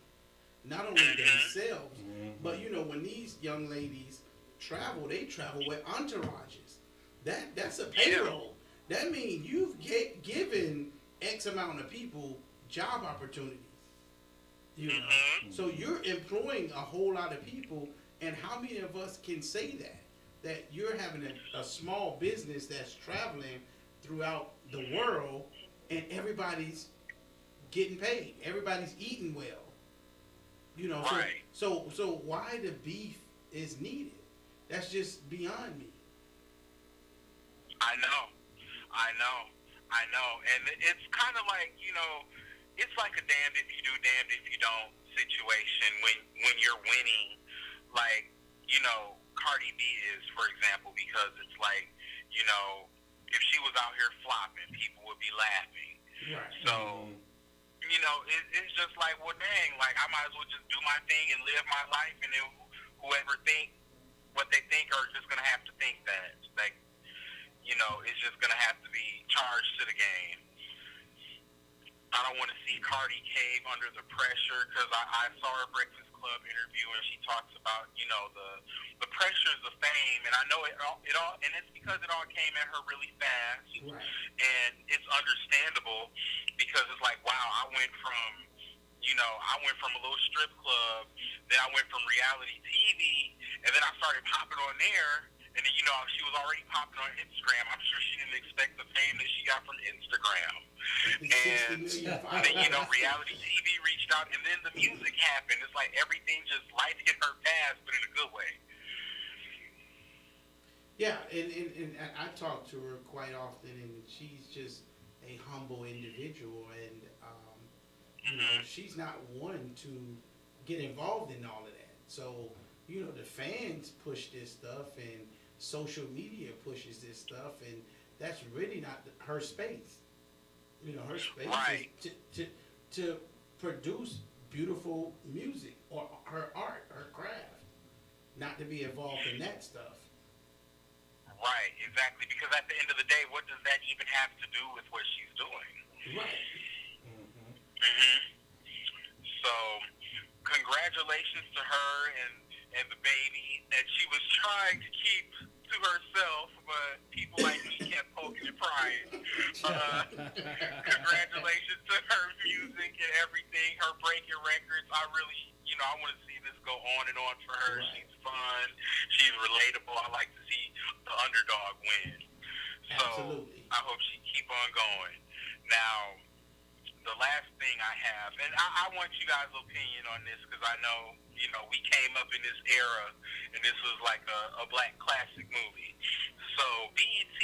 not only themselves, but you know, when these young ladies travel, they travel with entourages. That's a payroll. That means you've given X amount of people job opportunities. You know, so you're employing a whole lot of people, and how many of us can say that you're having a small business that's traveling throughout the world, and everybody's getting paid, everybody's eating well. You know, so why the beef is needed? That's just beyond me. I know, and it's kind of like, you know, it's like a damned if you do, damned if you don't situation when you're winning, like, you know, Cardi B is, for example, because it's like, you know, if she was out here flopping, people would be laughing. Right. So, you know, it's just like, well, dang, like, I might as well just do my thing and live my life, and then whoever think what they think are just going to have to think that. Like, you know, it's just going to have to be charged to the game. I don't want to see Cardi cave under the pressure, because I saw her Breakfast Club interview, and she talks about, you know, the pressures of fame, and I know it all, and it's because it all came at her really fast, and it's understandable, because it's like, wow, I went from a little strip club, then I went from reality TV, and then I started popping on there. And then, you know, she was already popping on Instagram. I'm sure she didn't expect the fame that she got from Instagram. And then, you know, reality TV reached out, and then the music happened. It's like everything just, life hit her fast, but in a good way. Yeah, and I talk to her quite often, and she's just a humble individual, and you know, she's not one to get involved in all of that. So, you know, the fans push this stuff, and social media pushes this stuff, and that's really not her space. You know, her space is to produce beautiful music, or her art, her craft, not to be involved in that stuff. Right, exactly, because at the end of the day, what does that even have to do with what she's doing? Right. So, congratulations to her and the baby that she was trying to keep to herself, but people like me kept poking and prying. Congratulations to her music and everything, her breaking records. I really, you know, I want to see this go on and on for her. She's fun. She's relatable. I like to see the underdog win. So I hope she keep on going. Now, the last thing I have, and I want you guys' opinion on this, because I know, you know, we came up in this era, and this was like a black classic movie. So BET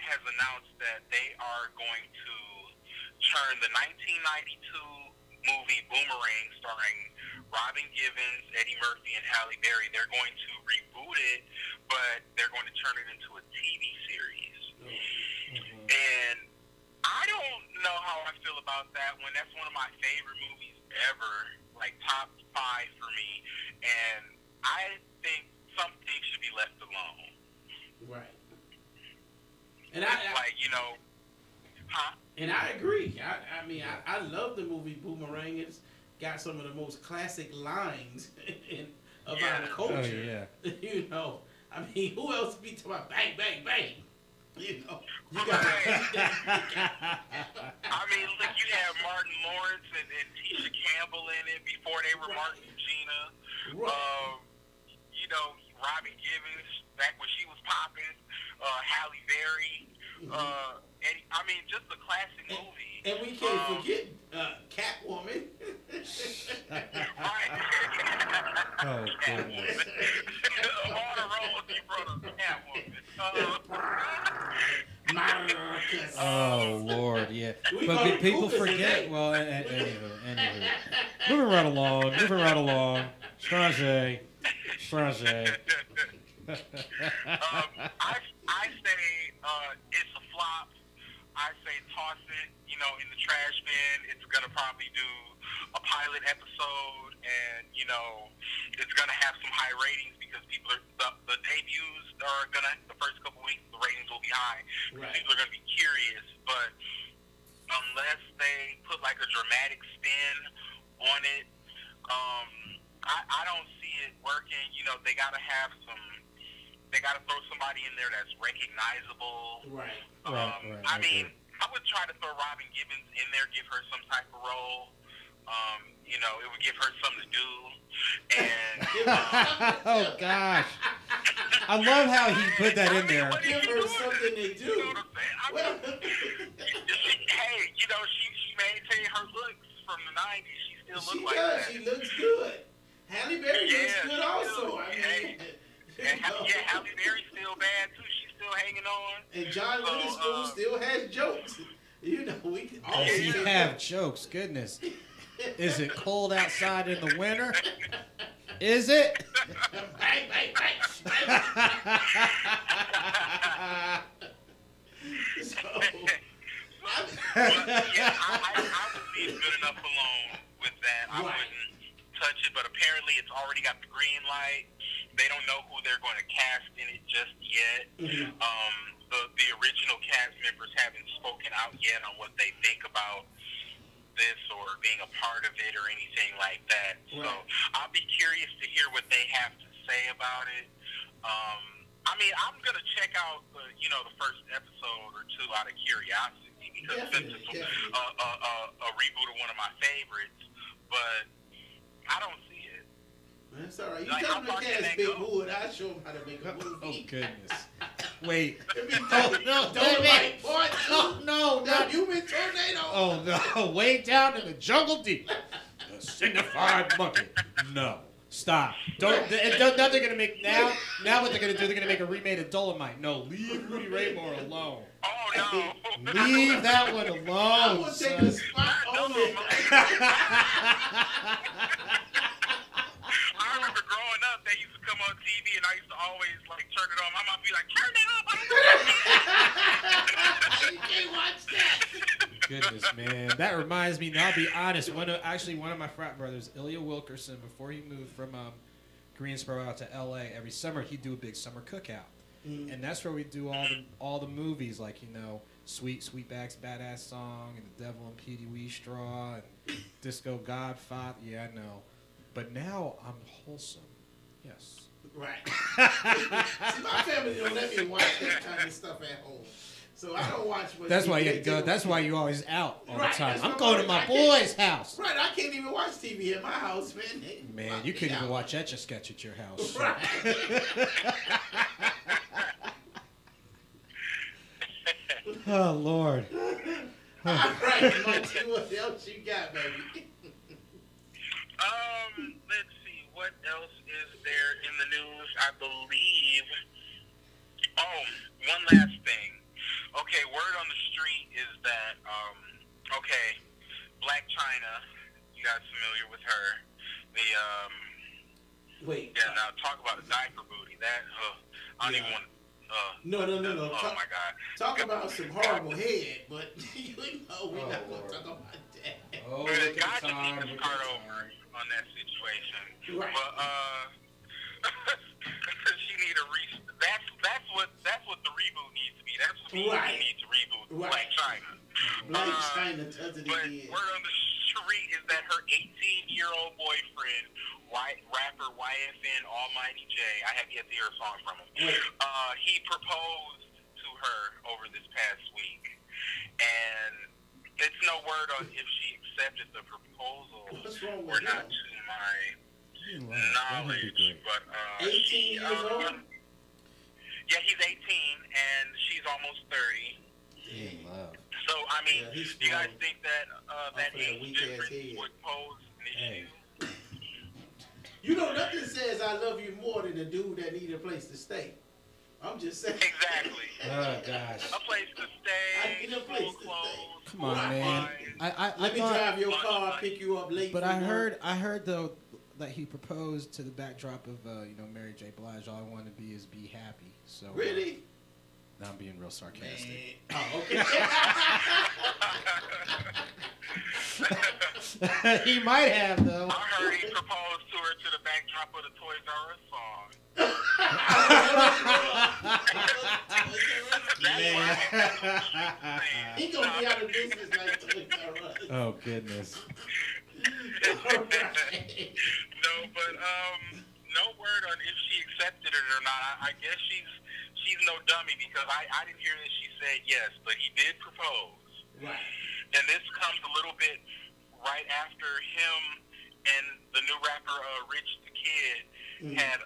has announced that they are going to turn the 1992 movie Boomerang, starring Robin Givens, Eddie Murphy, and Halle Berry, they're going to reboot it, but they're going to turn it into a TV series. And I don't know how I feel about that, when that's one of my favorite movies ever, like top 5 for me. And I think some things should be left alone. Right. And I like, you know, and I agree. I mean, I love the movie Boomerang. It's got some of the most classic lines of our culture. Oh, yeah. You know, I mean, who else be talking about bang, bang, bang? You know, you got I mean, look, you have Martin Lawrence and Tisha Campbell in it before they were Martin and Gina. You know, Robin Givens back when she was popping. Halle Berry. Eddie, I mean, just a classic movie. And we can't forget Catwoman. Oh, goodness. All the roles he brought up Catwoman. Oh, Lord, yeah. But people forget. Well, anywho. Moving right along. Strange. I say it's a flop. I say toss it, in the trash bin. It's gonna probably do a pilot episode, and it's gonna have some high ratings because people are the debuts are gonna the first couple weeks the ratings will be high. Right. People are gonna be curious, but unless they put like a dramatic spin on it, I don't see it working. They gotta have some. They gotta throw somebody in there that's recognizable. Right. I mean, I would try to throw Robin Gibbons in there, give her some type of role. It would give her something to do. And oh gosh, I love how he put that in there. Give her something to do. Hey, she maintained her looks from the '90s. She still looks like does. that. She looks good. Halle Berry looks good also. Halle Berry's still bad too. She's still hanging on. And John Witherspoon still has jokes. We Does he have jokes? Goodness. Is it cold outside in the winter? Is it? I would leave Good Enough alone with that. I wouldn't touch it, but apparently it's already got the green light. They don't know who they're going to cast in it just yet. The original cast members haven't spoken out yet on what they think about this or being a part of it or anything like that. Right. So I'll be curious to hear what they have to say about it. I mean, I'm going to check out the first episode or two out of curiosity because since it's a reboot of one of my favorites, but I don't see it. That's all right. You tell them to cast Big Wood. I'll show them how to make a movie. Oh, goodness. Wait. No, human tornado. Oh, no. Way down in the jungle deep. The signified monkey. No. Stop. Now they're going to make, now what they're going to do, they're going to make a remake of Dolomite. No, leave Rudy Raymore alone. Oh, no. Leave that one alone. I will take a spot on it. I remember growing up, they used to come on TV, and I used to always turn it on. My mom would be like, "Turn it up!" You can't watch that. Goodness, man, that reminds me. Now, I'll be honest. One of my frat brothers, Ilya Wilkerson, before he moved from Greensboro out to L.A., every summer he'd do a big summer cookout, and that's where we do all the movies like Sweetback's Badass Song and The Devil and Petey Wee Straw and Disco Godfather. Yeah, I know. But now I'm wholesome. Yes. Right. See, my family don't let me watch that kind of stuff at home. So I don't watch what That's why you go. That's why you always out all the time. I'm going to my boy's house. Right. I can't even watch TV at my house, man. Man, you couldn't even watch Etch a Sketch at your house. Right. Oh, Lord. All right, Monty, what else you got, baby? Let's see. What else is there in the news? I believe. Oh, one last thing. Okay, word on the street is that, Black China, you guys familiar with her? Wait. Yeah, now talk about a diaper booty. That, I don't even want to. No. Oh, my God. Talk about some horrible head, but we're not going to talk about that. Oh, God just needs to start over on that situation. Right. But, she need a that's what the reboot needs to be. That's what we need to reboot. Right. Black China. Black China does it but again. Word on the street is that her 18-year-old boyfriend, rapper YFN Almighty J, I have yet to hear a song from him. He proposed to her over this past week, and it's no word on if she accepted the proposal or not to my knowledge. But 18 years old? Yeah, he's 18 and she's almost 30. Love. So I mean, do you guys think that that age difference would pose an Hey. You know, nothing says I love you more than a dude that need a place to stay. I'm just saying. Exactly. Oh gosh. A place to stay. I need a place to stay. Come on, man. I Let me thought- drive your car, pick you up late. But from I work. heard though that he proposed to the backdrop of Mary J. Blige. All I want to be is be happy. So Really? now I'm being real sarcastic. Oh, okay. He might have though. I heard he proposed to her to the backdrop of the Toys R Us song. He gonna be out of business like Toys R Us. Oh goodness. No, but no word on if she accepted it or not. I guess she's no dummy because I didn't hear that she said yes, but he did propose. Right. And this comes a little bit right after him and the new rapper Rich the Kid had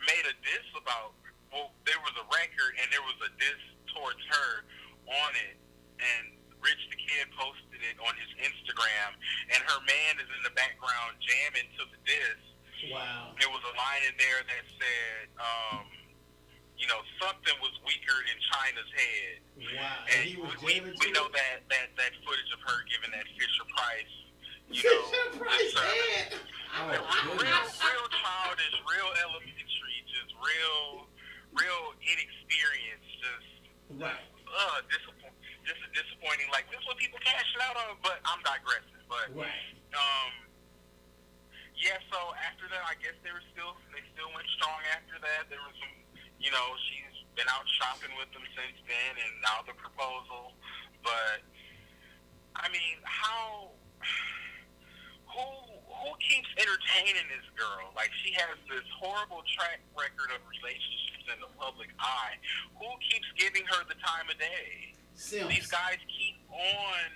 made a diss about. Well, there was a record and there was a diss towards her on it, and Rich the Kid posted it on his Instagram, and her man is in the background jamming to the diss. Wow. There was a line in there that said, something was weaker than China's head. Wow. And he was we jamming know to it? that footage of her giving that Fisher Price, Fisher Price head. real childish, real elementary, just real inexperienced, just right. Disappointing. Like, this is what people cash out on, but I'm digressing. But right. Yeah. So after that, I guess they still went strong. After that, there was some, she's been out shopping with them since then, and now the proposal. But I mean, who keeps entertaining this girl? Like, she has this horrible track record of relationships in the public eye. Who keeps giving her the time of day? Sims. These guys keeping on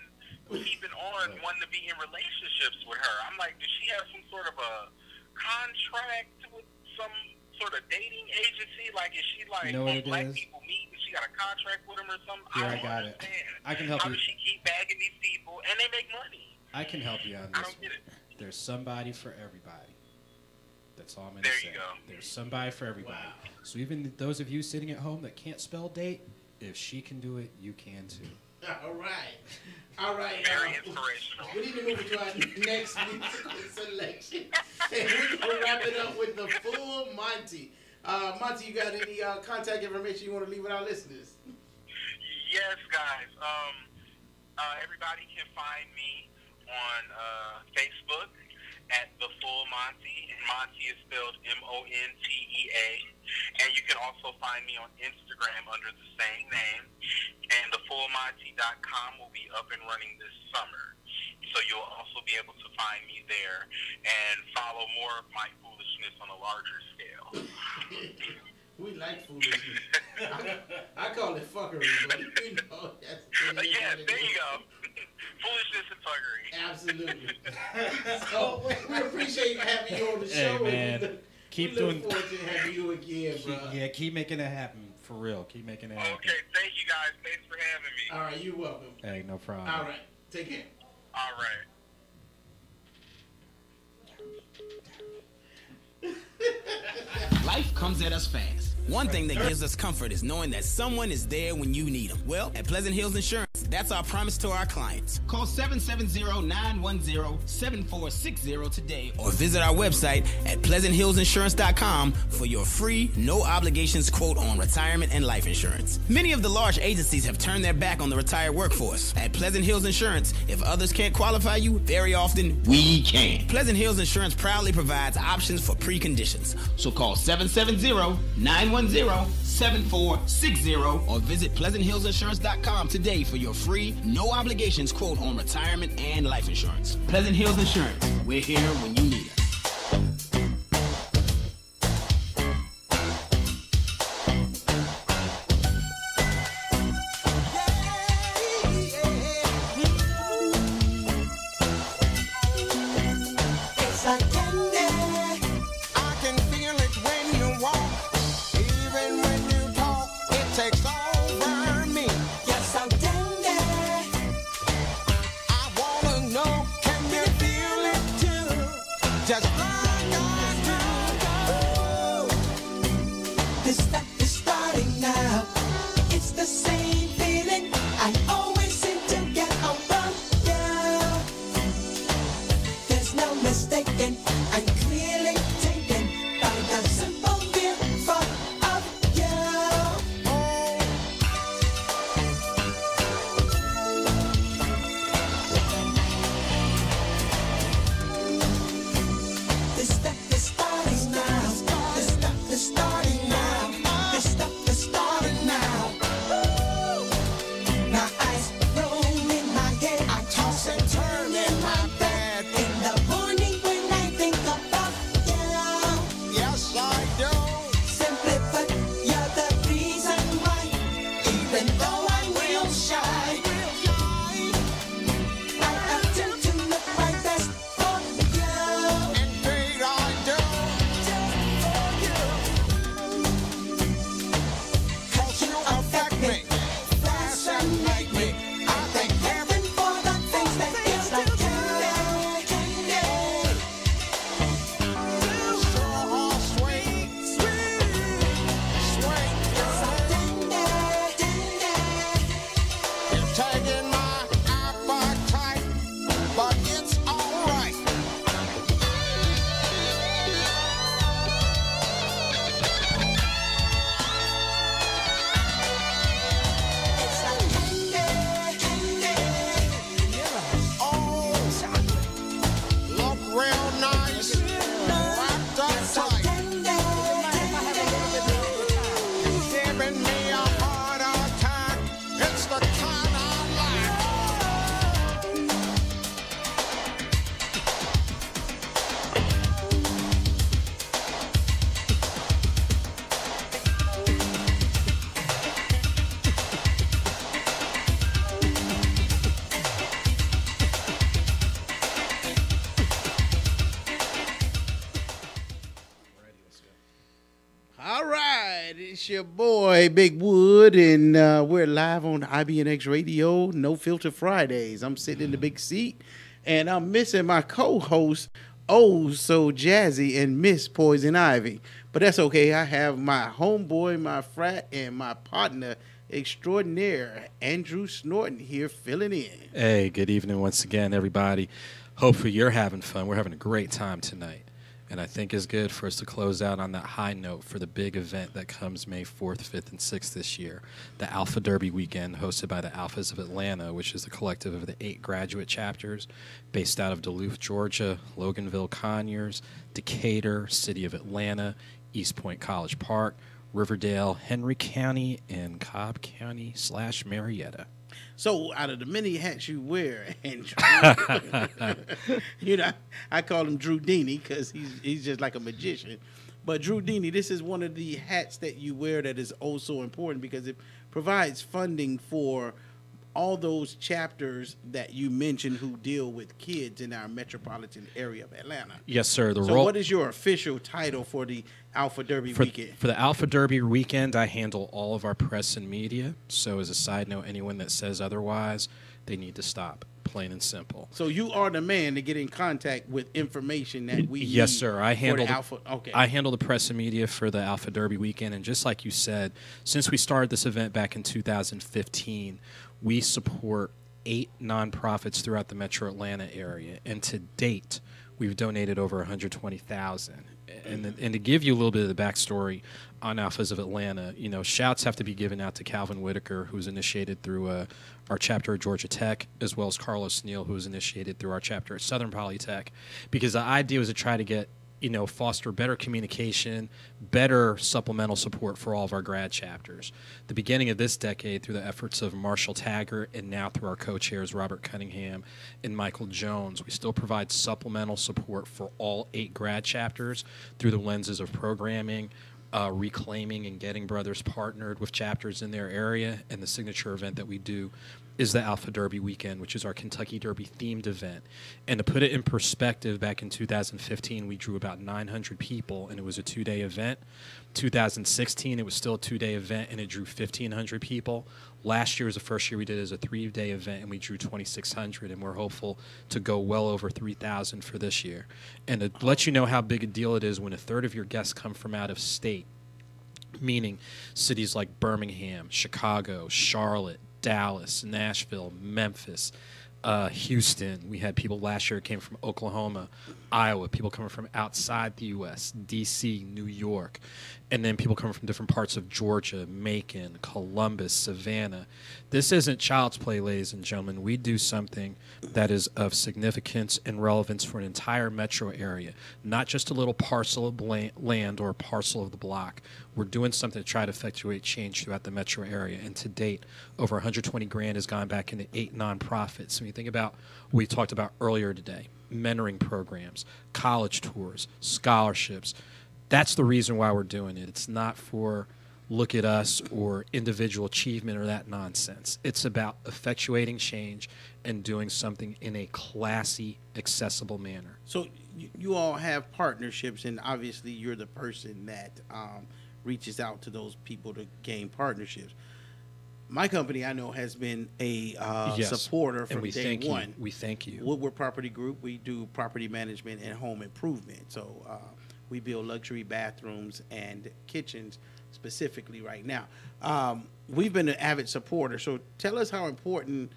wanting to be in relationships with her. I'm like, does she have some sort of a contract with some sort of dating agency? Like, is she like, You know what when it black is? people meet and she got a contract with them or something? Here, I don't got it. understand. I can help How you. does she keep bagging these people and they make money? I can help you on I this. don't get it. There's somebody for everybody. That's all I'm gonna There say. you go. There's somebody for everybody. So even those of you sitting at home that can't spell date, if she can do it, you can too. All right. All right. Very inspirational. We need to move to our next musical selection. And we're going to wrap it up with the full Monty. Monty, you got any contact information you want to leave with our listeners? Yes, guys. Everybody can find me on Facebook at The Full Monty, and Monty is spelled M-O-N-T-E-A. And you can also find me on Instagram under the same name. And thefullmonty.com will be up and running this summer. So you'll also be able to find me there and follow more of my foolishness on a larger scale. We like foolishness. I call it fuckery, but that's yeah, there you go. Foolishness and fuckery. Absolutely. So we appreciate having you on the show. Hey, man. And Keep we doing. look forward to having you again, bro. Yeah, keep making it happen. For real. Keep making it happen. Okay, thank you guys. Thanks for having me. All right, you're welcome. Hey, no problem. All right, take care. All right. Life comes at us fast. One thing that gives us comfort is knowing that someone is there when you need them. Well, at Pleasant Hills Insurance, that's our promise to our clients. Call 770-910-7460 today or visit our website at pleasanthillsinsurance.com for your free, no obligations quote on retirement and life insurance. Many of the large agencies have turned their back on the retired workforce. At Pleasant Hills Insurance, if others can't qualify you, very often we can. Pleasant Hills Insurance proudly provides options for preconditions. So call 770-910-7460 or visit pleasanthillsinsurance.com today for your free, no obligations quote on retirement and life insurance. Pleasant Hills Insurance. We're here when you need us. It's like candy. I can feel it when you walk, even when you talk. It takes over me. Yes, I'm dandy. I wanna know, can you feel it too? This stuff is starting now. Now ice roll in my head, I toss and turn in my bed. In the morning when I think about you, yes I do. Simply put, you're the reason why, even though I'm real shy, I attempt to look my best for you. Indeed I do. Cause you affect me, fascinate me. I thank heaven for the things that feels like candy. So sweet, sweet, you're taking my appetite, but it's alright. It's like candy. Oh, look real nice, wrapped up tight. Giving me a heart attack. It's the kind I like. All right, it's your boy Big Wood, and we're live on IBNX Radio, No Filter Fridays. I'm sitting in the big seat, and I'm missing my co-host, Oh So Jazzy and Miss Poison Ivy. But that's okay. I have my homeboy, my frat, and my partner extraordinaire, Andrew Snorton, here filling in. Hey, good evening once again, everybody. Hopefully you're having fun. We're having a great time tonight. And I think it's good for us to close out on that high note for the big event that comes May 4th, 5th, and 6th this year, the Alpha Derby weekend hosted by the Alphas of Atlanta, which is the collective of the 8 graduate chapters based out of Duluth, Georgia, Loganville, Conyers, Decatur, City of Atlanta, East Point College Park, Riverdale, Henry County, and Cobb County / Marietta. So, out of the many hats you wear, Andrew, you know, I call him Drew Dini because he's just like a magician. But Drew Dini, this is one of the hats that you wear that is oh so important because it provides funding for all those chapters that you mentioned who deal with kids in our metropolitan area of Atlanta. Yes, sir. So what is your official title for the Alpha Derby weekend? For the Alpha Derby weekend, I handle all of our press and media. So as a side note, anyone that says otherwise, they need to stop, plain and simple. So you are the man to get in contact with information that we Yes, need sir. I for handle the Alpha. Okay. I handle the press and media for the Alpha Derby weekend, and just like you said, since we started this event back in 2015, we support 8 nonprofits throughout the Metro Atlanta area, and to date, we've donated over $120,000. And to give you a little bit of the backstory on Alphas of Atlanta, you know, shouts have to be given out to Calvin Whitaker, who was initiated through our chapter at Georgia Tech, as well as Carlos Neal, who was initiated through our chapter at Southern Polytech, because the idea was to try to get, you know, foster better communication, better supplemental support for all of our grad chapters. The beginning of this decade, through the efforts of Marshall Taggart, and now through our co-chairs Robert Cunningham and Michael Jones, we still provide supplemental support for all 8 grad chapters through the lenses of programming, reclaiming and getting brothers partnered with chapters in their area, and the signature event that we do is the Alpha Derby weekend, which is our Kentucky Derby themed event. And to put it in perspective, back in 2015, we drew about 900 people, and it was a 2-day event. 2016, it was still a 2-day event, and it drew 1,500 people. Last year was the first year we did it as a 3-day event, and we drew 2,600, and we're hopeful to go well over 3,000 for this year. And to let you know how big a deal it is when a third of your guests come from out of state, meaning cities like Birmingham, Chicago, Charlotte, Dallas, Nashville, Memphis, Houston. We had people last year who came from Oklahoma, Iowa, people coming from outside the U.S., D.C., New York, and then people coming from different parts of Georgia, Macon, Columbus, Savannah. This isn't child's play, ladies and gentlemen. We do something that is of significance and relevance for an entire metro area, not just a little parcel of land or a parcel of the block. We're doing something to try to effectuate change throughout the metro area. And to date, over 120 grand has gone back into 8 nonprofits. When you think about what we talked about earlier today, mentoring programs, college tours, scholarships, that's the reason why we're doing it. It's not for look at us or individual achievement or that nonsense. It's about effectuating change and doing something in a classy, accessible manner. So you all have partnerships, and obviously you're the person that reaches out to those people to gain partnerships. My company, I know, has been a supporter from day one. We thank you. Woodward Property Group, we do property management and home improvement. So we build luxury bathrooms and kitchens specifically right now. We've been an avid supporter. So tell us how important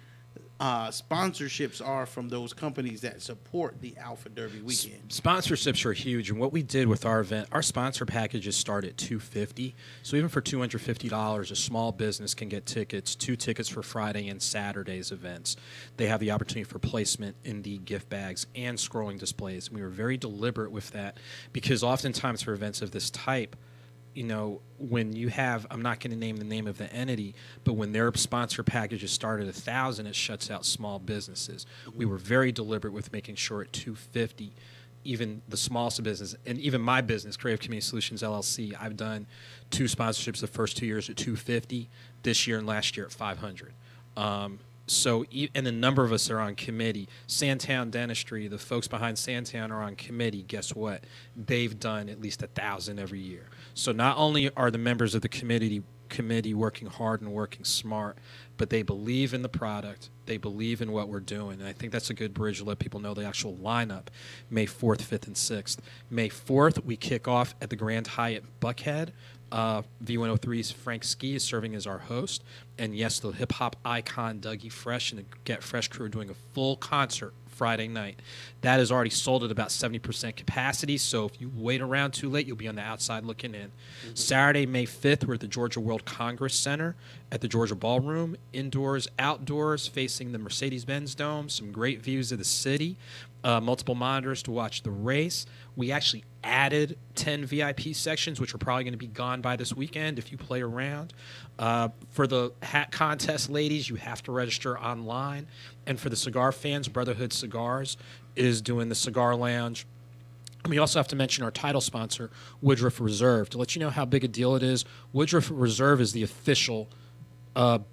sponsorships are from those companies that support the Alpha Derby weekend. Sponsorships are huge, and what we did with our event, our sponsor packages start at $250. So even for $250, a small business can get tickets, 2 tickets for Friday and Saturday's events. They have the opportunity for placement in the gift bags and scrolling displays. And we were very deliberate with that because oftentimes for events of this type, you know, when you have, I'm not going to name the name of the entity, but when their sponsor packages start at $1,000, it shuts out small businesses. We were very deliberate with making sure at $250, even the smallest business, and even my business, Creative Community Solutions LLC, I've done 2 sponsorships the first 2 years at $250, this year and last year at $500. And a number of us are on committee. Sandtown Dentistry, the folks behind Sandtown are on committee. Guess what? They've done at least 1,000 every year. So not only are the members of the committee working hard and working smart, but they believe in the product. They believe in what we're doing. And I think that's a good bridge to let people know the actual lineup, May 4th, 5th, and 6th. May 4th, we kick off at the Grand Hyatt Buckhead. V103's Frank Ski is serving as our host. And yes, the hip-hop icon Dougie Fresh and the Get Fresh crew are doing a full concert Friday night. That is already sold at about 70% capacity, so if you wait around too late, you'll be on the outside looking in. Saturday, May 5th, we're at the Georgia World Congress Center at the Georgia Ballroom, indoors, outdoors, facing the Mercedes-Benz Dome, some great views of the city, multiple monitors to watch the race. We actually added 10 VIP sections, which are probably going to be gone by this weekend if you play around. For the hat contest, ladies, you have to register online. And for the cigar fans, Brotherhood Cigars is doing the cigar lounge. And we also have to mention our title sponsor, Woodruff Reserve. To let you know how big a deal it is, Woodruff Reserve is the official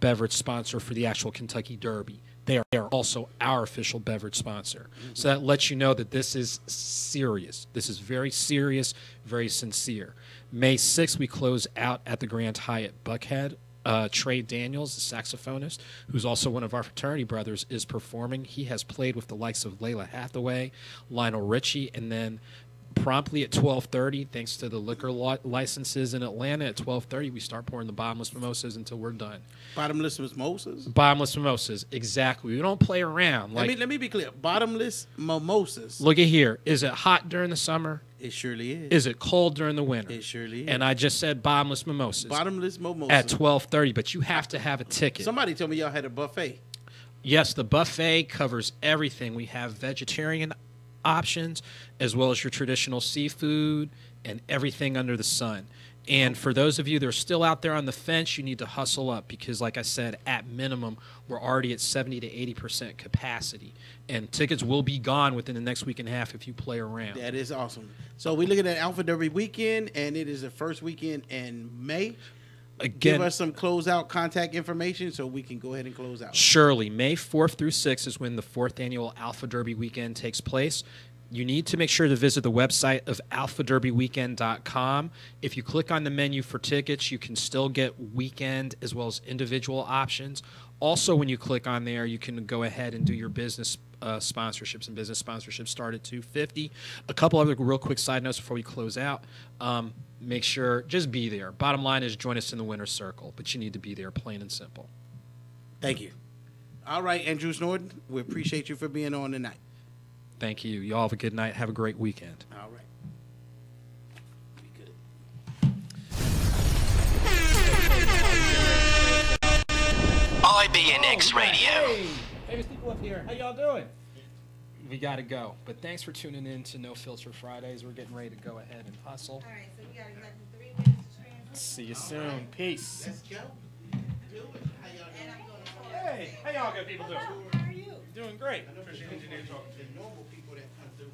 beverage sponsor for the actual Kentucky Derby. They are also our official beverage sponsor. So that lets you know that this is serious. This is very serious, very sincere. May 6th, we close out at the Grand Hyatt Buckhead. Trey Daniels, the saxophonist, who's also one of our fraternity brothers, is performing. He has played with the likes of Layla Hathaway, Lionel Richie, and then promptly at 12:30, thanks to the liquor licenses in Atlanta, at 12:30, we start pouring the bottomless mimosas until we're done. Bottomless mimosas? Bottomless mimosas, exactly. We don't play around. Like, let me be clear. Bottomless mimosas. Look at here. Is it hot during the summer? It surely is. Is it cold during the winter? It surely is. And I just said bottomless mimosas. Bottomless mimosas. At 12:30, but you have to have a ticket. Somebody told me y'all had a buffet. Yes, the buffet covers everything. We have vegetarian options as well as your traditional seafood and everything under the sun. And for those of you that are still out there on the fence, you need to hustle up because, like I said, at minimum, we're already at 70 to 80% capacity. And tickets will be gone within the next week and a half if you play around. That is awesome. So we're looking at Alpha Derby weekend, and it is the first weekend in May. Again, give us some closeout contact information so we can go ahead and close out. Surely. May 4th through 6th is when the 4th annual Alpha Derby weekend takes place. You need to make sure to visit the website of alphaderbyweekend.com. If you click on the menu for tickets, you can still get weekend as well as individual options. Also, when you click on there, you can go ahead and do your business sponsorships, and business sponsorships start at $250. A couple other real quick side notes before we close out. Make sure, just be there. Bottom line is join us in the winner's circle, but you need to be there, plain and simple. Thank you. All right, Andrew Snorden, we appreciate you for being on tonight. Thank you. You all have a good night. Have a great weekend. All right. Be good. IBNX Radio. Hey, famous people up here. How y'all doing? We got to go. But thanks for tuning in to No Filter Fridays. We're getting ready to go ahead and hustle. All right, so we got like 3 minutes to transfer. See you soon. Peace. Let's go. Do it. How y'all doing? Hey, how y'all good people doing? How are you? Doing great. I know the normal people that come through.